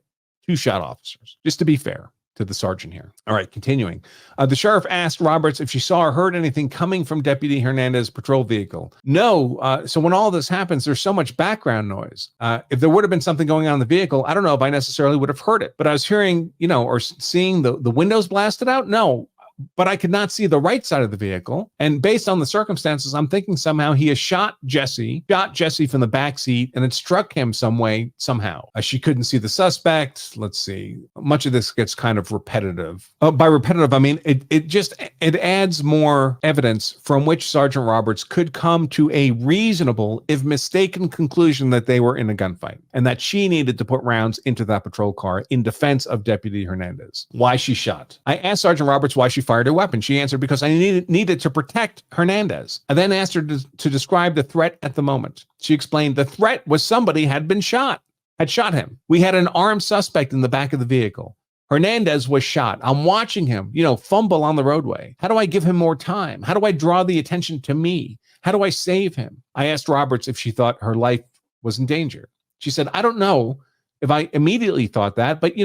2 shot officers, just to be fair to the sergeant here. All right, continuing. The sheriff asked Roberts if she saw or heard anything coming from Deputy Hernandez's patrol vehicle. No. So when all this happens, there's so much background noise. If there would have been something going on in the vehicle, I don't know if I necessarily would have heard it, but I was hearing, or seeing the windows blasted out. No, but I could not see the right side of the vehicle. And based on the circumstances, I'm thinking somehow he has shot Jesse from the back seat, and it struck him some way, somehow. She couldn't see the suspect. Let's see. Much of this gets kind of repetitive. By repetitive, I mean, it adds more evidence from which Sergeant Roberts could come to a reasonable, if mistaken, conclusion that they were in a gunfight and that she needed to put rounds into that patrol car in defense of Deputy Hernandez. Why she shot. I asked Sergeant Roberts why she fired her weapon. She answered, because I needed to protect Hernandez. I then asked her to describe the threat at the moment. She explained the threat was somebody had shot him. We had an armed suspect in the back of the vehicle. Hernandez was shot. I'm watching him, fumble on the roadway. How do I give him more time? How do I draw the attention to me? How do I save him? I asked Roberts if she thought her life was in danger. She said, I don't know if I immediately thought that, but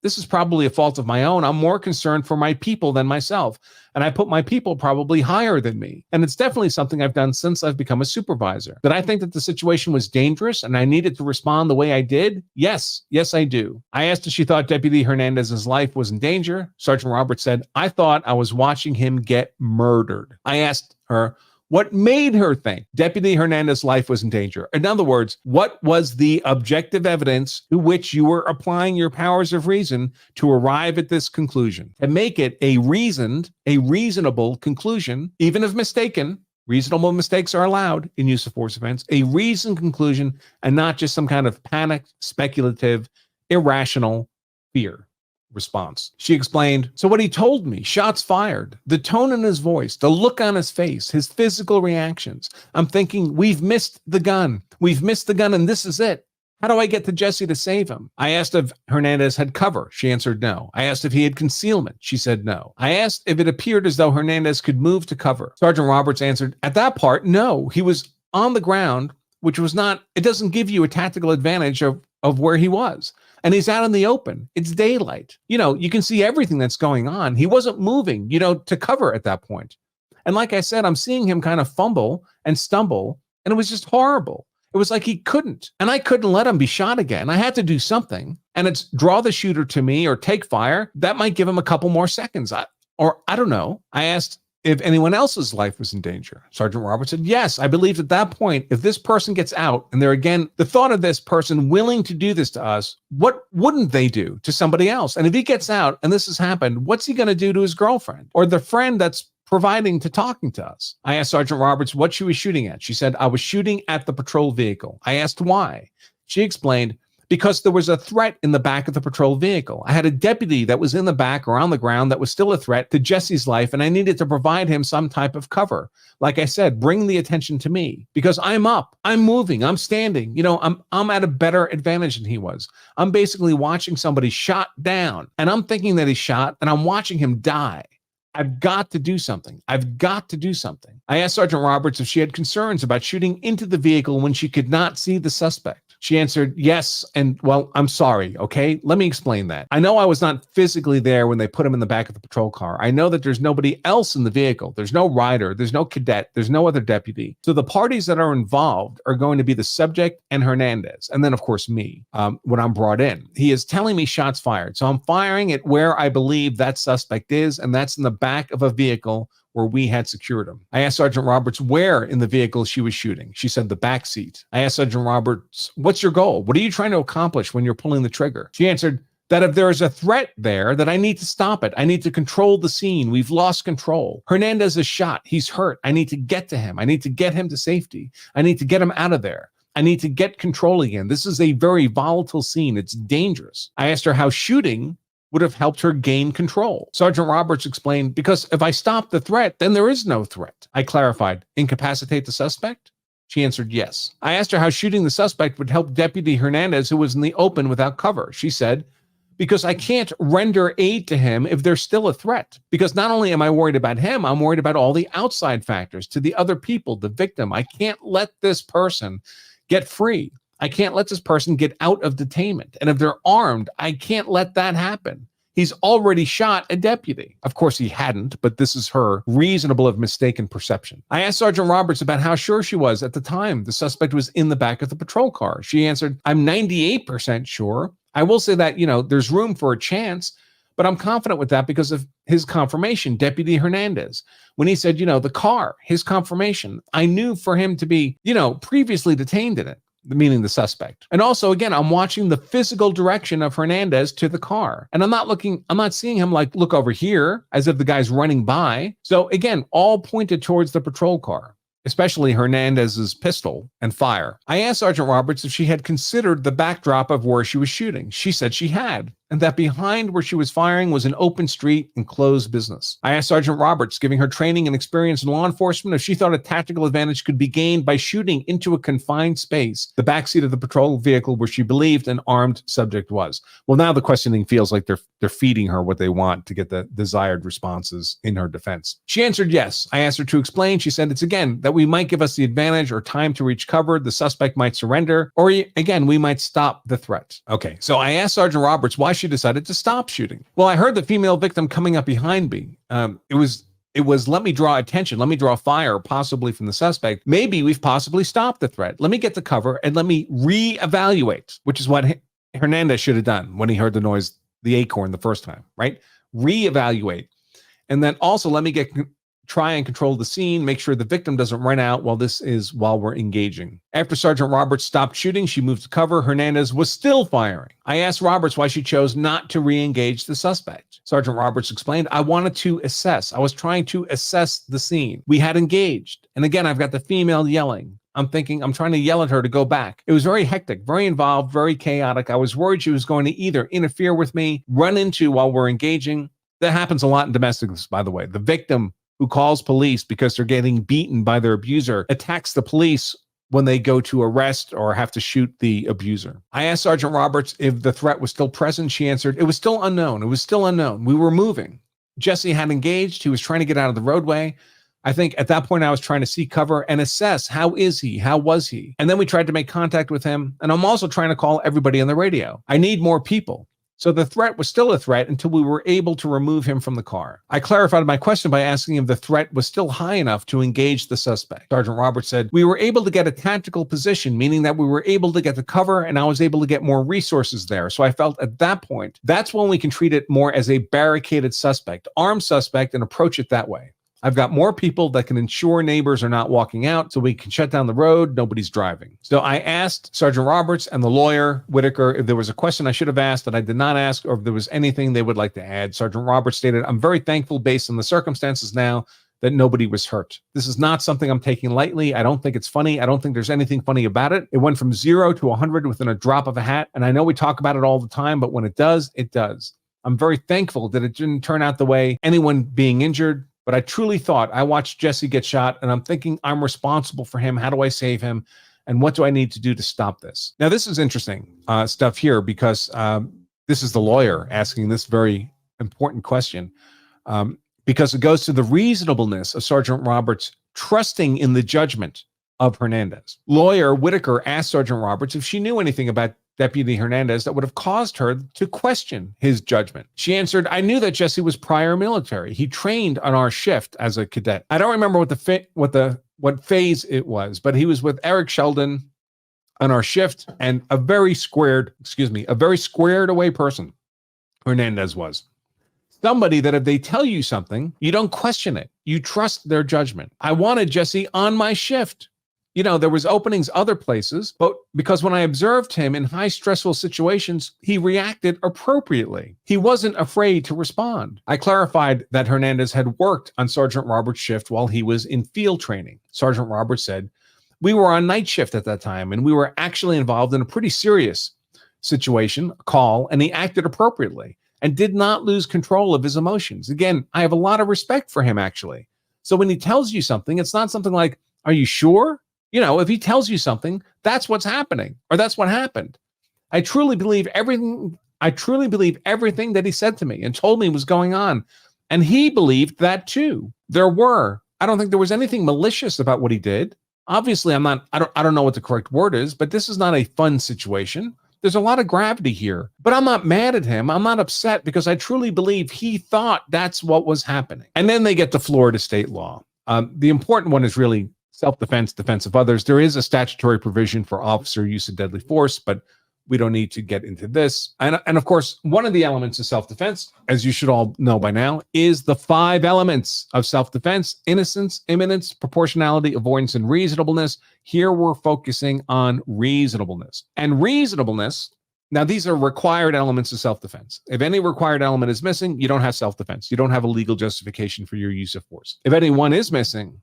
this is probably a fault of my own. I'm more concerned for my people than myself. And I put my people probably higher than me. And it's definitely something I've done since I've become a supervisor. Did I think that the situation was dangerous and I needed to respond the way I did? Yes, I do. I asked if she thought Deputy Hernandez's life was in danger. Sergeant Roberts said, I thought I was watching him get murdered. I asked her, what made her think Deputy Hernandez's life was in danger? In other words, what was the objective evidence to which you were applying your powers of reason to arrive at this conclusion? And make it a reasonable conclusion, even if mistaken. Reasonable mistakes are allowed in use of force offense. A reasoned conclusion, and not just some kind of panicked, speculative, irrational fear response. She explained, so what he told me, shots fired, the tone in his voice, the look on his face, his physical reactions. I'm thinking, we've missed the gun, and this is it. How do I get to Jesse to save him? I asked if Hernandez had cover. She answered no. I asked if he had concealment. She said no. I asked if it appeared as though Hernandez could move to cover. Sergeant Roberts answered, at that part, no. He was on the ground, which was not, it doesn't give you a tactical advantage of where he was. And he's out in the open. It's daylight. You can see everything that's going on. He wasn't moving, to cover at that point. And like I said, I'm seeing him kind of fumble and stumble, and it was just horrible. It was like he couldn't, and I couldn't let him be shot again. I had to do something, and it's draw the shooter to me or take fire. That might give him a couple more seconds. I don't know. I asked if anyone else's life was in danger. Sergeant Roberts said, yes, I believed at that point, if this person gets out, and the thought of this person willing to do this to us, what wouldn't they do to somebody else? And if he gets out and this has happened, what's he going to do to his girlfriend or the friend that's providing to talking to us? I asked Sergeant Roberts what she was shooting at. She said, I was shooting at the patrol vehicle. I asked why. She explained, because there was a threat in the back of the patrol vehicle. I had a deputy that was in the back or on the ground that was still a threat to Jesse's life, and I needed to provide him some type of cover. Like I said, bring the attention to me, because I'm up, I'm moving, I'm standing. I'm at a better advantage than he was. I'm basically watching somebody shot down, and I'm thinking that he's shot, and I'm watching him die. I've got to do something. I asked Sergeant Roberts if she had concerns about shooting into the vehicle when she could not see the suspect. She answered, yes, and well, I'm sorry, okay? Let me explain that. I know I was not physically there when they put him in the back of the patrol car. I know that there's nobody else in the vehicle. There's no rider, there's no cadet, there's no other deputy. So the parties that are involved are going to be the subject and Hernandez, and then of course me, when I'm brought in. He is telling me shots fired, so I'm firing it where I believe that suspect is, and that's in the back of a vehicle where we had secured him. I asked Sergeant Roberts where in the vehicle she was shooting. She said the back seat. I asked Sergeant Roberts, what's your goal? What are you trying to accomplish when you're pulling the trigger? She answered that if there is a threat there, that I need to stop it. I need to control the scene. We've lost control. Hernandez is shot. He's hurt. I need to get to him. I need to get him to safety. I need to get him out of there. I need to get control again. This is a very volatile scene. It's dangerous. I asked her how shooting would have helped her gain control. Sergeant Roberts explained, because if I stop the threat, then there is no threat. I clarified, incapacitate the suspect? She answered yes. I asked her how shooting the suspect would help Deputy Hernandez, who was in the open without cover. She said, because I can't render aid to him if there's still a threat. Because not only am I worried about him, I'm worried about all the outside factors, to the other people, the victim. I can't let this person get free. I can't let this person get out of detainment. And if they're armed, I can't let that happen. He's already shot a deputy. Of course, he hadn't, but this is her reasonable of mistaken perception. I asked Sergeant Roberts about how sure she was at the time the suspect was in the back of the patrol car. She answered, I'm 98% sure. I will say that, there's room for a chance, but I'm confident with that because of his confirmation, Deputy Hernandez. When he said, the car, his confirmation, I knew for him to be, previously detained in it, meaning the suspect. And also, again, I'm watching the physical direction of Hernandez to the car. And I'm not seeing him like, look over here, as if the guy's running by. So again, all pointed towards the patrol car, especially Hernandez's pistol and fire. I asked Sergeant Roberts if she had considered the backdrop of where she was shooting. She said she had, and that behind where she was firing was an open street and closed business. I asked Sergeant Roberts, giving her training and experience in law enforcement, if she thought a tactical advantage could be gained by shooting into a confined space, the backseat of the patrol vehicle where she believed an armed subject was. Well, now the questioning feels like they're feeding her what they want to get the desired responses in her defense. She answered yes. I asked her to explain. She said it's again that we might give us the advantage or time to reach cover. The suspect might surrender, or again, we might stop the threat. Okay, so I asked Sergeant Roberts why she decided to stop shooting. Well, I heard the female victim coming up behind me. It was let me draw attention, let me draw fire, possibly from the suspect. Maybe we've possibly stopped the threat. Let me get the cover and let me reevaluate, which is what Hernandez should have done when he heard the noise, the ACORN the first time, right? Reevaluate. And then also let me try and control the scene, make sure the victim doesn't run out while we're engaging. After Sergeant Roberts stopped shooting, she moved to cover. Hernandez was still firing. I asked Roberts why she chose not to re-engage the suspect. Sergeant Roberts explained, I wanted to assess. I was trying to assess the scene. We had engaged. And again, I've got the female yelling. I'm trying to yell at her to go back. It was very hectic, very involved, very chaotic. I was worried she was going to either interfere with me, run into while we're engaging. That happens a lot in domestic abuse, by the way. The victim who calls police because they're getting beaten by their abuser attacks the police when they go to arrest or have to shoot the abuser. I asked Sergeant Roberts if the threat was still present. She answered, it was still unknown. It was still unknown. We were moving. Jesse had engaged. He was trying to get out of the roadway. I think at that point I was trying to seek cover and assess, how is he? How was he? And then we tried to make contact with him. And I'm also trying to call everybody on the radio. I need more people. So the threat was still a threat until we were able to remove him from the car. I clarified my question by asking if the threat was still high enough to engage the suspect. Sergeant Roberts said, we were able to get a tactical position, meaning that we were able to get the cover and I was able to get more resources there. So I felt at that point, that's when we can treat it more as a barricaded suspect, armed suspect, and approach it that way. I've got more people that can ensure neighbors are not walking out so we can shut down the road, nobody's driving. So I asked Sergeant Roberts and the lawyer, Whitaker, if there was a question I should have asked that I did not ask, or if there was anything they would like to add. Sergeant Roberts stated, I'm very thankful based on the circumstances now that nobody was hurt. This is not something I'm taking lightly. I don't think it's funny. I don't think there's anything funny about it. It went from 0 to 100 within a drop of a hat. And I know we talk about it all the time, but when it does, it does. I'm very thankful that it didn't turn out the way anyone being injured. But I truly thought, I watched Jesse get shot and I'm thinking I'm responsible for him. How do I save him? And what do I need to do to stop this? Now, this is interesting stuff here because this is the lawyer asking this very important question because it goes to the reasonableness of Sergeant Roberts trusting in the judgment of Hernandez. Lawyer Whitaker asked Sergeant Roberts if she knew anything about Deputy Hernandez that would have caused her to question his judgment. She answered, I knew that Jesse was prior military. He trained on our shift as a cadet. I don't remember what phase it was, but he was with Eric Sheldon on our shift, and a very squared away person Hernandez was. Somebody that if they tell you something, you don't question it. You trust their judgment. I wanted Jesse on my shift. There was openings other places, but because when I observed him in high stressful situations, he reacted appropriately. He wasn't afraid to respond. I clarified that Hernandez had worked on Sergeant Roberts' shift while he was in field training. Sergeant Roberts said, We were on night shift at that time, and we were actually involved in a pretty serious situation, call, and he acted appropriately and did not lose control of his emotions. Again, I have a lot of respect for him, actually. So when he tells you something, it's not something like, are you sure? You know, if he tells you something, that's what's happening, or that's what happened. I truly believe everything that he said to me and told me was going on. And he believed that too. I don't think there was anything malicious about what he did. Obviously, I don't know what the correct word is, but this is not a fun situation. There's a lot of gravity here, but I'm not mad at him. I'm not upset because I truly believe he thought that's what was happening. And then they get to Florida state law. The important one is really self-defense, defense of others. There is a statutory provision for officer use of deadly force, but we don't need to get into this. And of course, one of the elements of self-defense, as you should all know by now, is the 5 elements of self-defense: innocence, imminence, proportionality, avoidance, and reasonableness. Here we're focusing on reasonableness. And reasonableness, now these are required elements of self-defense. If any required element is missing, you don't have self-defense. You don't have a legal justification for your use of force. If any one is missing,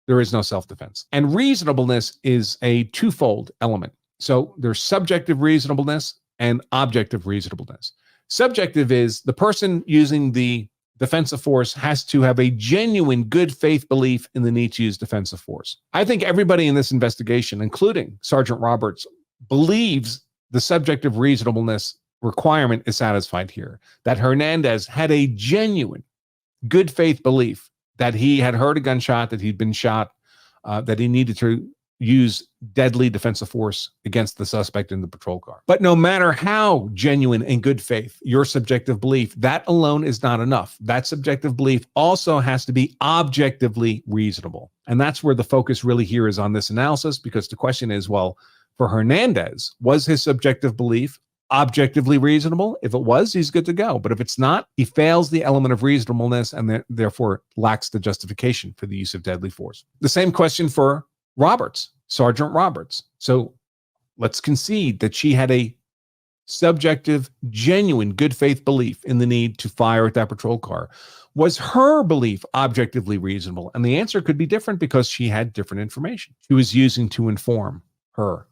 there is no self-defense. And reasonableness is a twofold element. So there's subjective reasonableness and objective reasonableness. Subjective is the person using the defensive force has to have a genuine good faith belief in the need to use defensive force. I think everybody in this investigation, including Sergeant Roberts, believes the subjective reasonableness requirement is satisfied here, that Hernandez had a genuine good faith belief that he had heard a gunshot, that he'd been shot, that he needed to use deadly defensive force against the suspect in the patrol car. But no matter how genuine and good faith your subjective belief, that alone is not enough. That subjective belief also has to be objectively reasonable. And that's where the focus really here is on this analysis, because the question is, well, for Hernandez, was his subjective belief objectively reasonable? If it was, he's good to go. But if it's not, he fails the element of reasonableness and therefore lacks the justification for the use of deadly force. The same question for Roberts, Sergeant Roberts. So let's concede that she had a subjective, genuine, good faith belief in the need to fire at that patrol car. Was her belief objectively reasonable? And the answer could be different because she had different information she was using to inform her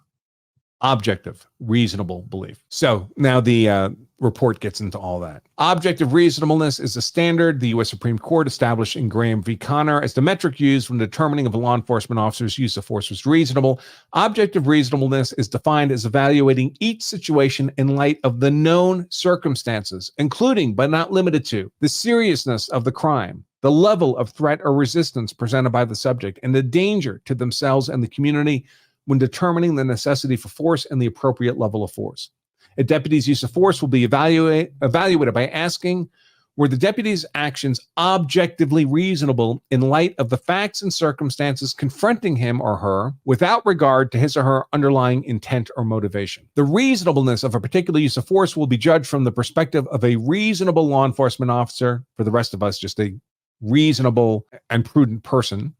objective, reasonable belief. So now the report gets into all that. Objective reasonableness is a standard the U.S. Supreme Court established in Graham v. Connor as the metric used when determining if a law enforcement officer's use of force was reasonable. Objective reasonableness is defined as evaluating each situation in light of the known circumstances, including but not limited to the seriousness of the crime, the level of threat or resistance presented by the subject, and the danger to themselves and the community when determining the necessity for force and the appropriate level of force. A deputy's use of force will be evaluated by asking, were the deputy's actions objectively reasonable in light of the facts and circumstances confronting him or her without regard to his or her underlying intent or motivation? The reasonableness of a particular use of force will be judged from the perspective of a reasonable law enforcement officer, for the rest of us, just a reasonable and prudent person,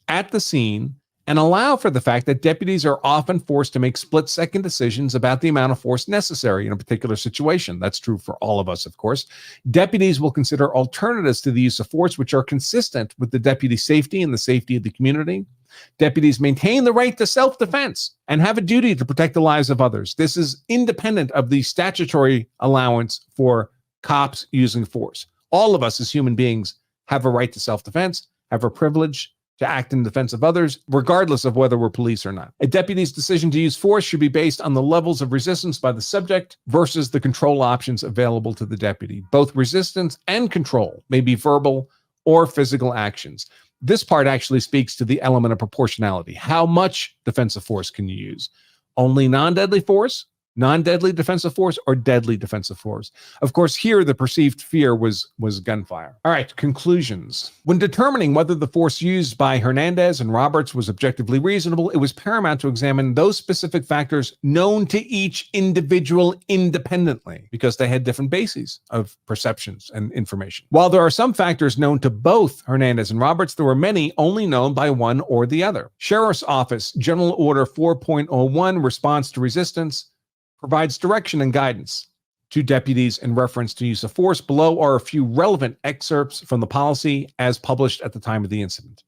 at the scene, and allow for the fact that deputies are often forced to make split-second decisions about the amount of force necessary in a particular situation. That's true for all of us, of course. Deputies will consider alternatives to the use of force which are consistent with the deputy's safety and the safety of the community. Deputies maintain the right to self-defense and have a duty to protect the lives of others. This is independent of the statutory allowance for cops using force. All of us as human beings have a right to self-defense, have a privilege to act in defense of others, regardless of whether we're police or not. A deputy's decision to use force should be based on the levels of resistance by the subject versus the control options available to the deputy. Both resistance and control may be verbal or physical actions. This part actually speaks to the element of proportionality. How much defensive force can you use? Only non-deadly force, non-deadly defensive force, or deadly defensive force? Of course, here the perceived fear was gunfire. All right, conclusions. When determining whether the force used by Hernandez and Roberts was objectively reasonable, it was paramount to examine those specific factors known to each individual independently, because they had different bases of perceptions and information. While there are some factors known to both Hernandez and Roberts, there were many only known by one or the other. Sheriff's Office General Order 4.01, Response to Resistance, provides direction and guidance to deputies in reference to use of force. Below are a few relevant excerpts from the policy as published at the time of the incident.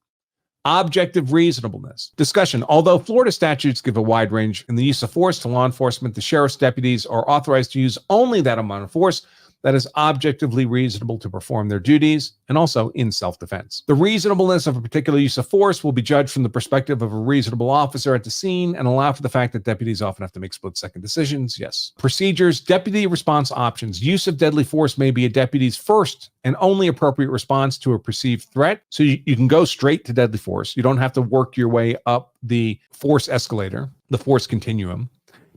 Objective reasonableness. Discussion. Although Florida statutes give a wide range in the use of force to law enforcement, the sheriff's deputies are authorized to use only that amount of force that is objectively reasonable to perform their duties, and also in self-defense. The reasonableness of a particular use of force will be judged from the perspective of a reasonable officer at the scene and allow for the fact that deputies often have to make split-second decisions. Yes. Procedures, deputy response options. Use of deadly force may be a deputy's first and only appropriate response to a perceived threat. So you can go straight to deadly force. You don't have to work your way up the force escalator, the force continuum.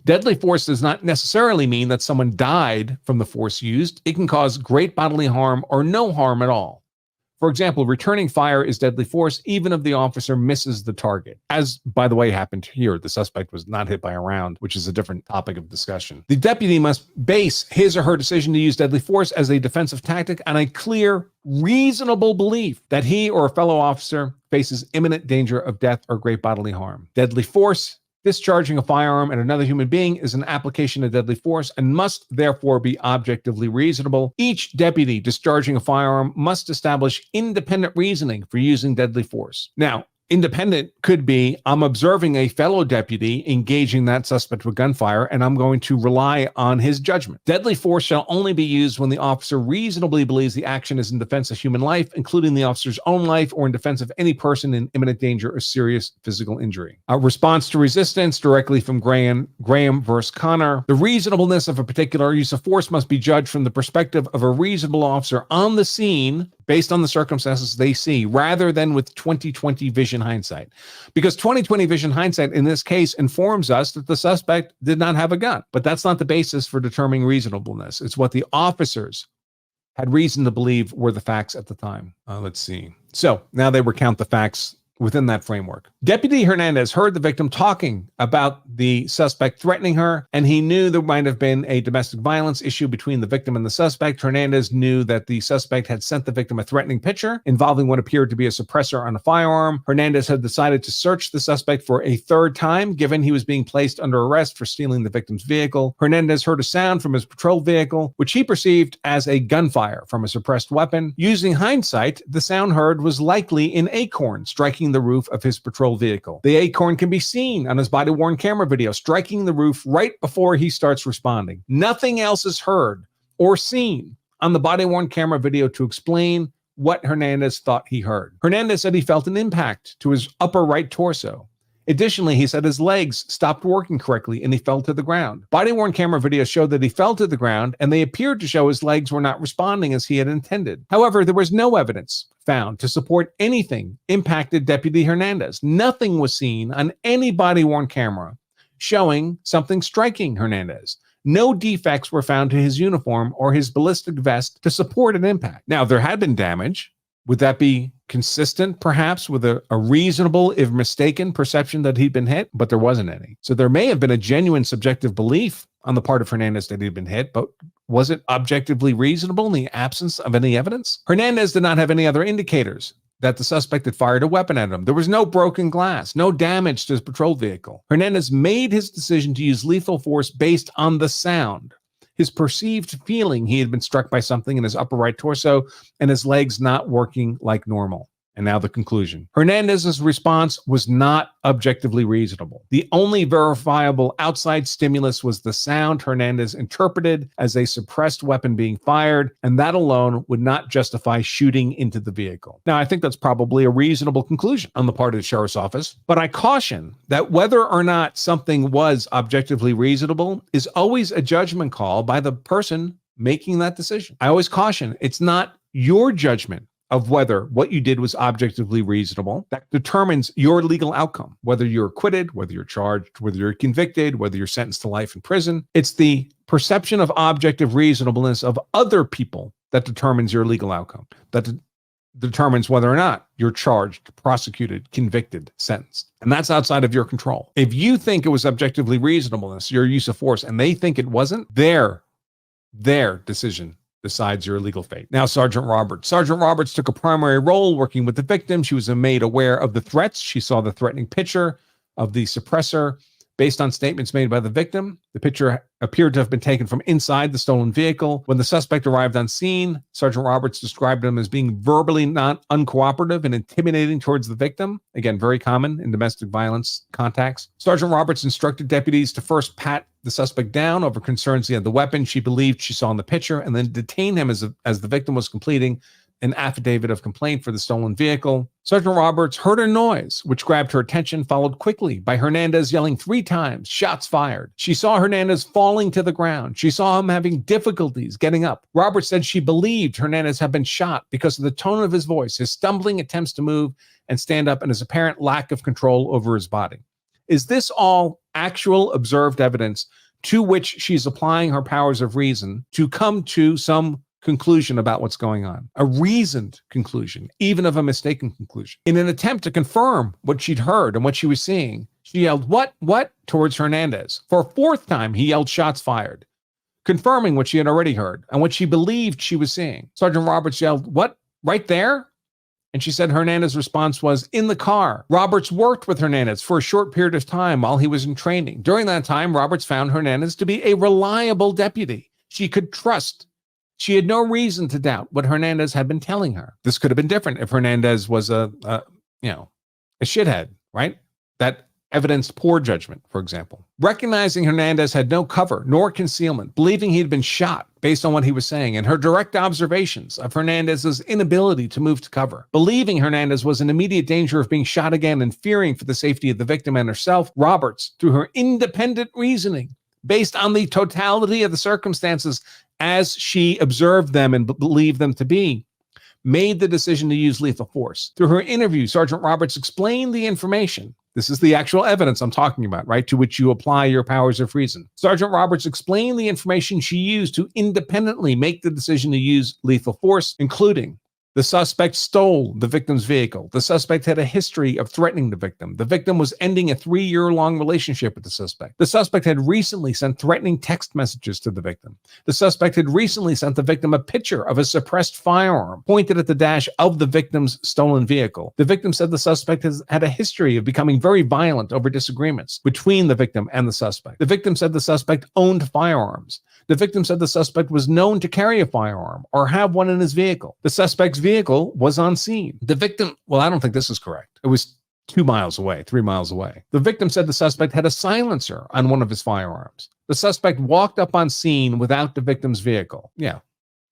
Deadly force does not necessarily mean that someone died from the force used. It can cause great bodily harm or no harm at all. For example, returning fire is deadly force even if the officer misses the target. As, by the way, happened here, the suspect was not hit by a round, which is a different topic of discussion. The deputy must base his or her decision to use deadly force as a defensive tactic on a clear, reasonable belief that he or a fellow officer faces imminent danger of death or great bodily harm. Deadly force, discharging a firearm at another human being, is an application of deadly force and must therefore be objectively reasonable. Each deputy discharging a firearm must establish independent reasoning for using deadly force. Now, independent could be, I'm observing a fellow deputy engaging that suspect with gunfire, and I'm going to rely on his judgment. Deadly force shall only be used when the officer reasonably believes the action is in defense of human life, including the officer's own life, or in defense of any person in imminent danger of serious physical injury. A response to resistance, directly from Graham versus Connor. The reasonableness of a particular use of force must be judged from the perspective of a reasonable officer on the scene based on the circumstances they see, rather than with 20/20 vision hindsight. Because 20/20 vision hindsight in this case informs us that the suspect did not have a gun. But that's not the basis for determining reasonableness. It's what the officers had reason to believe were the facts at the time. Let's see. So now they recount the facts within that framework. Deputy Hernandez heard the victim talking about the suspect threatening her, and he knew there might have been a domestic violence issue between the victim and the suspect. Hernandez knew that the suspect had sent the victim a threatening picture involving what appeared to be a suppressor on a firearm. Hernandez had decided to search the suspect for a third time, given he was being placed under arrest for stealing the victim's vehicle. Hernandez heard a sound from his patrol vehicle, which he perceived as a gunfire from a suppressed weapon. Using hindsight, the sound heard was likely an ACORN striking the roof of his patrol vehicle. The ACORN can be seen on his body-worn camera video, striking the roof right before he starts responding. Nothing else is heard or seen on the body-worn camera video to explain what Hernandez thought he heard. Hernandez said he felt an impact to his upper right torso. Additionally, he said his legs stopped working correctly and he fell to the ground. Body-worn camera video showed that he fell to the ground, and they appeared to show his legs were not responding as he had intended. However, there was no evidence found to support anything impacted Deputy Hernandez. Nothing was seen on any body-worn camera showing something striking Hernandez. No defects were found to his uniform or his ballistic vest to support an impact. Now, there had been damage. Would that be consistent, perhaps, with a reasonable, if mistaken, perception that he'd been hit? But there wasn't any. So there may have been a genuine subjective belief on the part of Hernandez that he'd been hit, but was it objectively reasonable in the absence of any evidence? Hernandez did not have any other indicators that the suspect had fired a weapon at him. There was no broken glass, no damage to his patrol vehicle. Hernandez made his decision to use lethal force based on the sound, his perceived feeling he had been struck by something in his upper right torso, and his legs not working like normal. And now the conclusion. Hernandez's response was not objectively reasonable. The only verifiable outside stimulus was the sound Hernandez interpreted as a suppressed weapon being fired, and that alone would not justify shooting into the vehicle. Now, I think that's probably a reasonable conclusion on the part of the sheriff's office, but I caution that whether or not something was objectively reasonable is always a judgment call by the person making that decision. I always caution, it's not your judgment of whether what you did was objectively reasonable that determines your legal outcome, whether you're acquitted, whether you're charged, whether you're convicted, whether you're sentenced to life in prison. It's the perception of objective reasonableness of other people that determines your legal outcome, that determines whether or not you're charged, prosecuted, convicted, sentenced. And that's outside of your control. If you think it was objectively reasonableness, your use of force, and they think it wasn't, their decision decides your legal fate. Now, Sergeant Roberts. Sergeant Roberts took a primary role working with the victim. She was made aware of the threats. She saw the threatening picture of the suppressor Based on statements made by the victim, the picture appeared to have been taken from inside the stolen vehicle. When the suspect arrived on scene, Sergeant Roberts described him as being verbally not uncooperative and intimidating towards the victim. Again, very common in domestic violence contacts. Sergeant Roberts instructed deputies to first pat the suspect down over concerns he had the weapon she believed she saw in the picture, and then detain him as the victim was completing an affidavit of complaint for the stolen vehicle. Sergeant Roberts heard a noise, which grabbed her attention, followed quickly by Hernandez yelling 3 times, "Shots fired." She saw Hernandez falling to the ground. She saw him having difficulties getting up. Roberts said she believed Hernandez had been shot because of the tone of his voice, his stumbling attempts to move and stand up, and his apparent lack of control over his body. Is this all actual observed evidence to which she's applying her powers of reason to come to some conclusion about what's going on? A reasoned conclusion, even of a mistaken conclusion. In an attempt to confirm what she'd heard and what she was seeing, she yelled, "What? What?" towards Hernandez. For a 4th time, he yelled, "Shots fired," confirming what she had already heard and what she believed she was seeing. Sergeant Roberts yelled, "What? Right there?" And she said Hernandez's response was, "In the car." Roberts worked with Hernandez for a short period of time while he was in training. During that time, Roberts found Hernandez to be a reliable deputy she could trust. She had no reason to doubt what Hernandez had been telling her. This could have been different if Hernandez was a shithead, right? That evidenced poor judgment, for example. Recognizing Hernandez had no cover nor concealment, believing he'd been shot based on what he was saying, and her direct observations of Hernandez's inability to move to cover, believing Hernandez was in immediate danger of being shot again and fearing for the safety of the victim and herself, Roberts, through her independent reasoning, based on the totality of the circumstances as she observed them and believed them to be, made the decision to use lethal force. Through her interview, Sergeant Roberts explained the information. This is the actual evidence I'm talking about, right? To which you apply your powers of reason. Sergeant Roberts explained the information she used to independently make the decision to use lethal force, including the suspect stole the victim's vehicle. The suspect had a history of threatening the victim. The victim was ending a 3-year-long relationship with the suspect. The suspect had recently sent threatening text messages to the victim. The suspect had recently sent the victim a picture of a suppressed firearm pointed at the dash of the victim's stolen vehicle. The victim said the suspect has had a history of becoming very violent over disagreements between the victim and the suspect. The victim said the suspect owned firearms. The victim said the suspect was known to carry a firearm or have one in his vehicle. The suspect's vehicle was on scene. The victim, well, I don't think this is correct. It was 2 miles away, 3 miles away. The victim said the suspect had a silencer on one of his firearms. The suspect walked up on scene without the victim's vehicle. Yeah.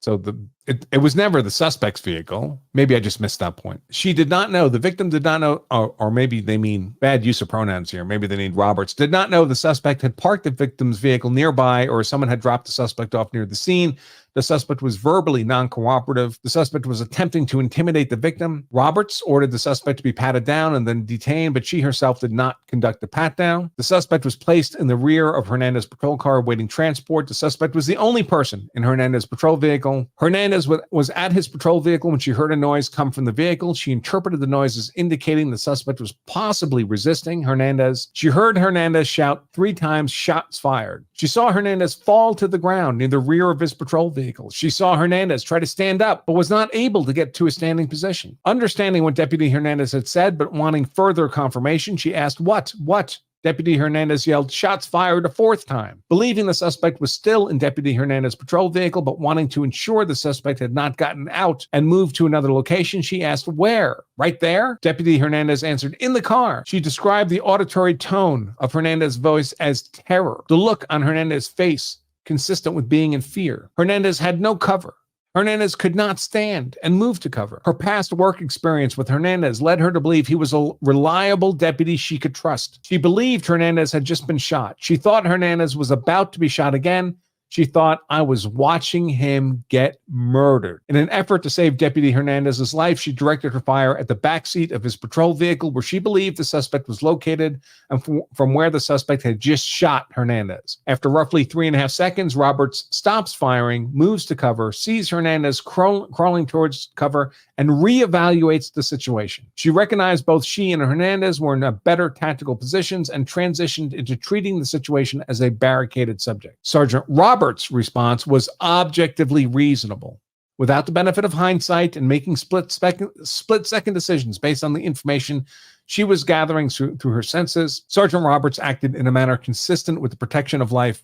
So it was never the suspect's vehicle. Maybe I just missed that point. She did not know, the victim did not know, or maybe they mean bad use of pronouns here. Maybe they need Roberts. Did not know the suspect had parked the victim's vehicle nearby, or someone had dropped the suspect off near the scene. The suspect was verbally non-cooperative. The suspect was attempting to intimidate the victim. Roberts ordered the suspect to be patted down and then detained, but she herself did not conduct the pat-down. The suspect was placed in the rear of Hernandez's patrol car awaiting transport. The suspect was the only person in Hernandez's patrol vehicle. Hernandez was at his patrol vehicle when she heard a noise come from the vehicle. She interpreted the noise as indicating the suspect was possibly resisting Hernandez. She heard Hernandez shout 3 times, "Shots fired." She saw Hernandez fall to the ground near the rear of his patrol vehicle. She saw Hernandez try to stand up, but was not able to get to a standing position. Understanding what Deputy Hernandez had said, but wanting further confirmation, she asked, "What? What?" Deputy Hernandez yelled, "Shots fired," a 4th time. Believing the suspect was still in Deputy Hernandez's patrol vehicle, but wanting to ensure the suspect had not gotten out and moved to another location, she asked, "Where? Right there?" Deputy Hernandez answered, "In the car." She described the auditory tone of Hernandez's voice as terror, the look on Hernandez's face consistent with being in fear. Hernandez had no cover. Hernandez could not stand and move to cover. Her past work experience with Hernandez led her to believe he was a reliable deputy she could trust. She believed Hernandez had just been shot. She thought Hernandez was about to be shot again. She thought, "I was watching him get murdered." In an effort to save Deputy Hernandez's life, she directed her fire at the backseat of his patrol vehicle where she believed the suspect was located and from where the suspect had just shot Hernandez. After roughly 3.5 seconds, Roberts stops firing, moves to cover, sees Hernandez crawling towards cover, and reevaluates the situation. She recognized both she and Hernandez were in a better tactical positions and transitioned into treating the situation as a barricaded subject. Sergeant Roberts' response was objectively reasonable. Without the benefit of hindsight and making split-second decisions based on the information she was gathering through her senses, Sergeant Roberts acted in a manner consistent with the protection of life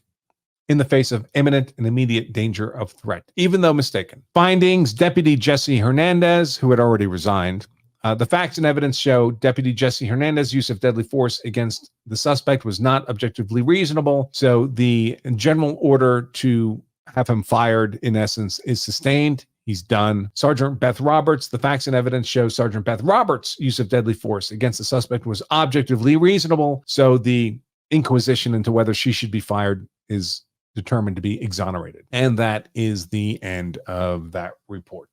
in the face of imminent and immediate danger of threat, even though mistaken. Findings: Deputy Jesse Hernandez, who had already resigned. The facts and evidence show Deputy Jesse Hernandez's use of deadly force against the suspect was not objectively reasonable, so the general order to have him fired, in essence, is sustained. He's done. Sergeant Beth Roberts, the facts and evidence show Sergeant Beth Roberts' use of deadly force against the suspect was objectively reasonable, so the inquisition into whether she should be fired is determined to be exonerated. And that is the end of that report.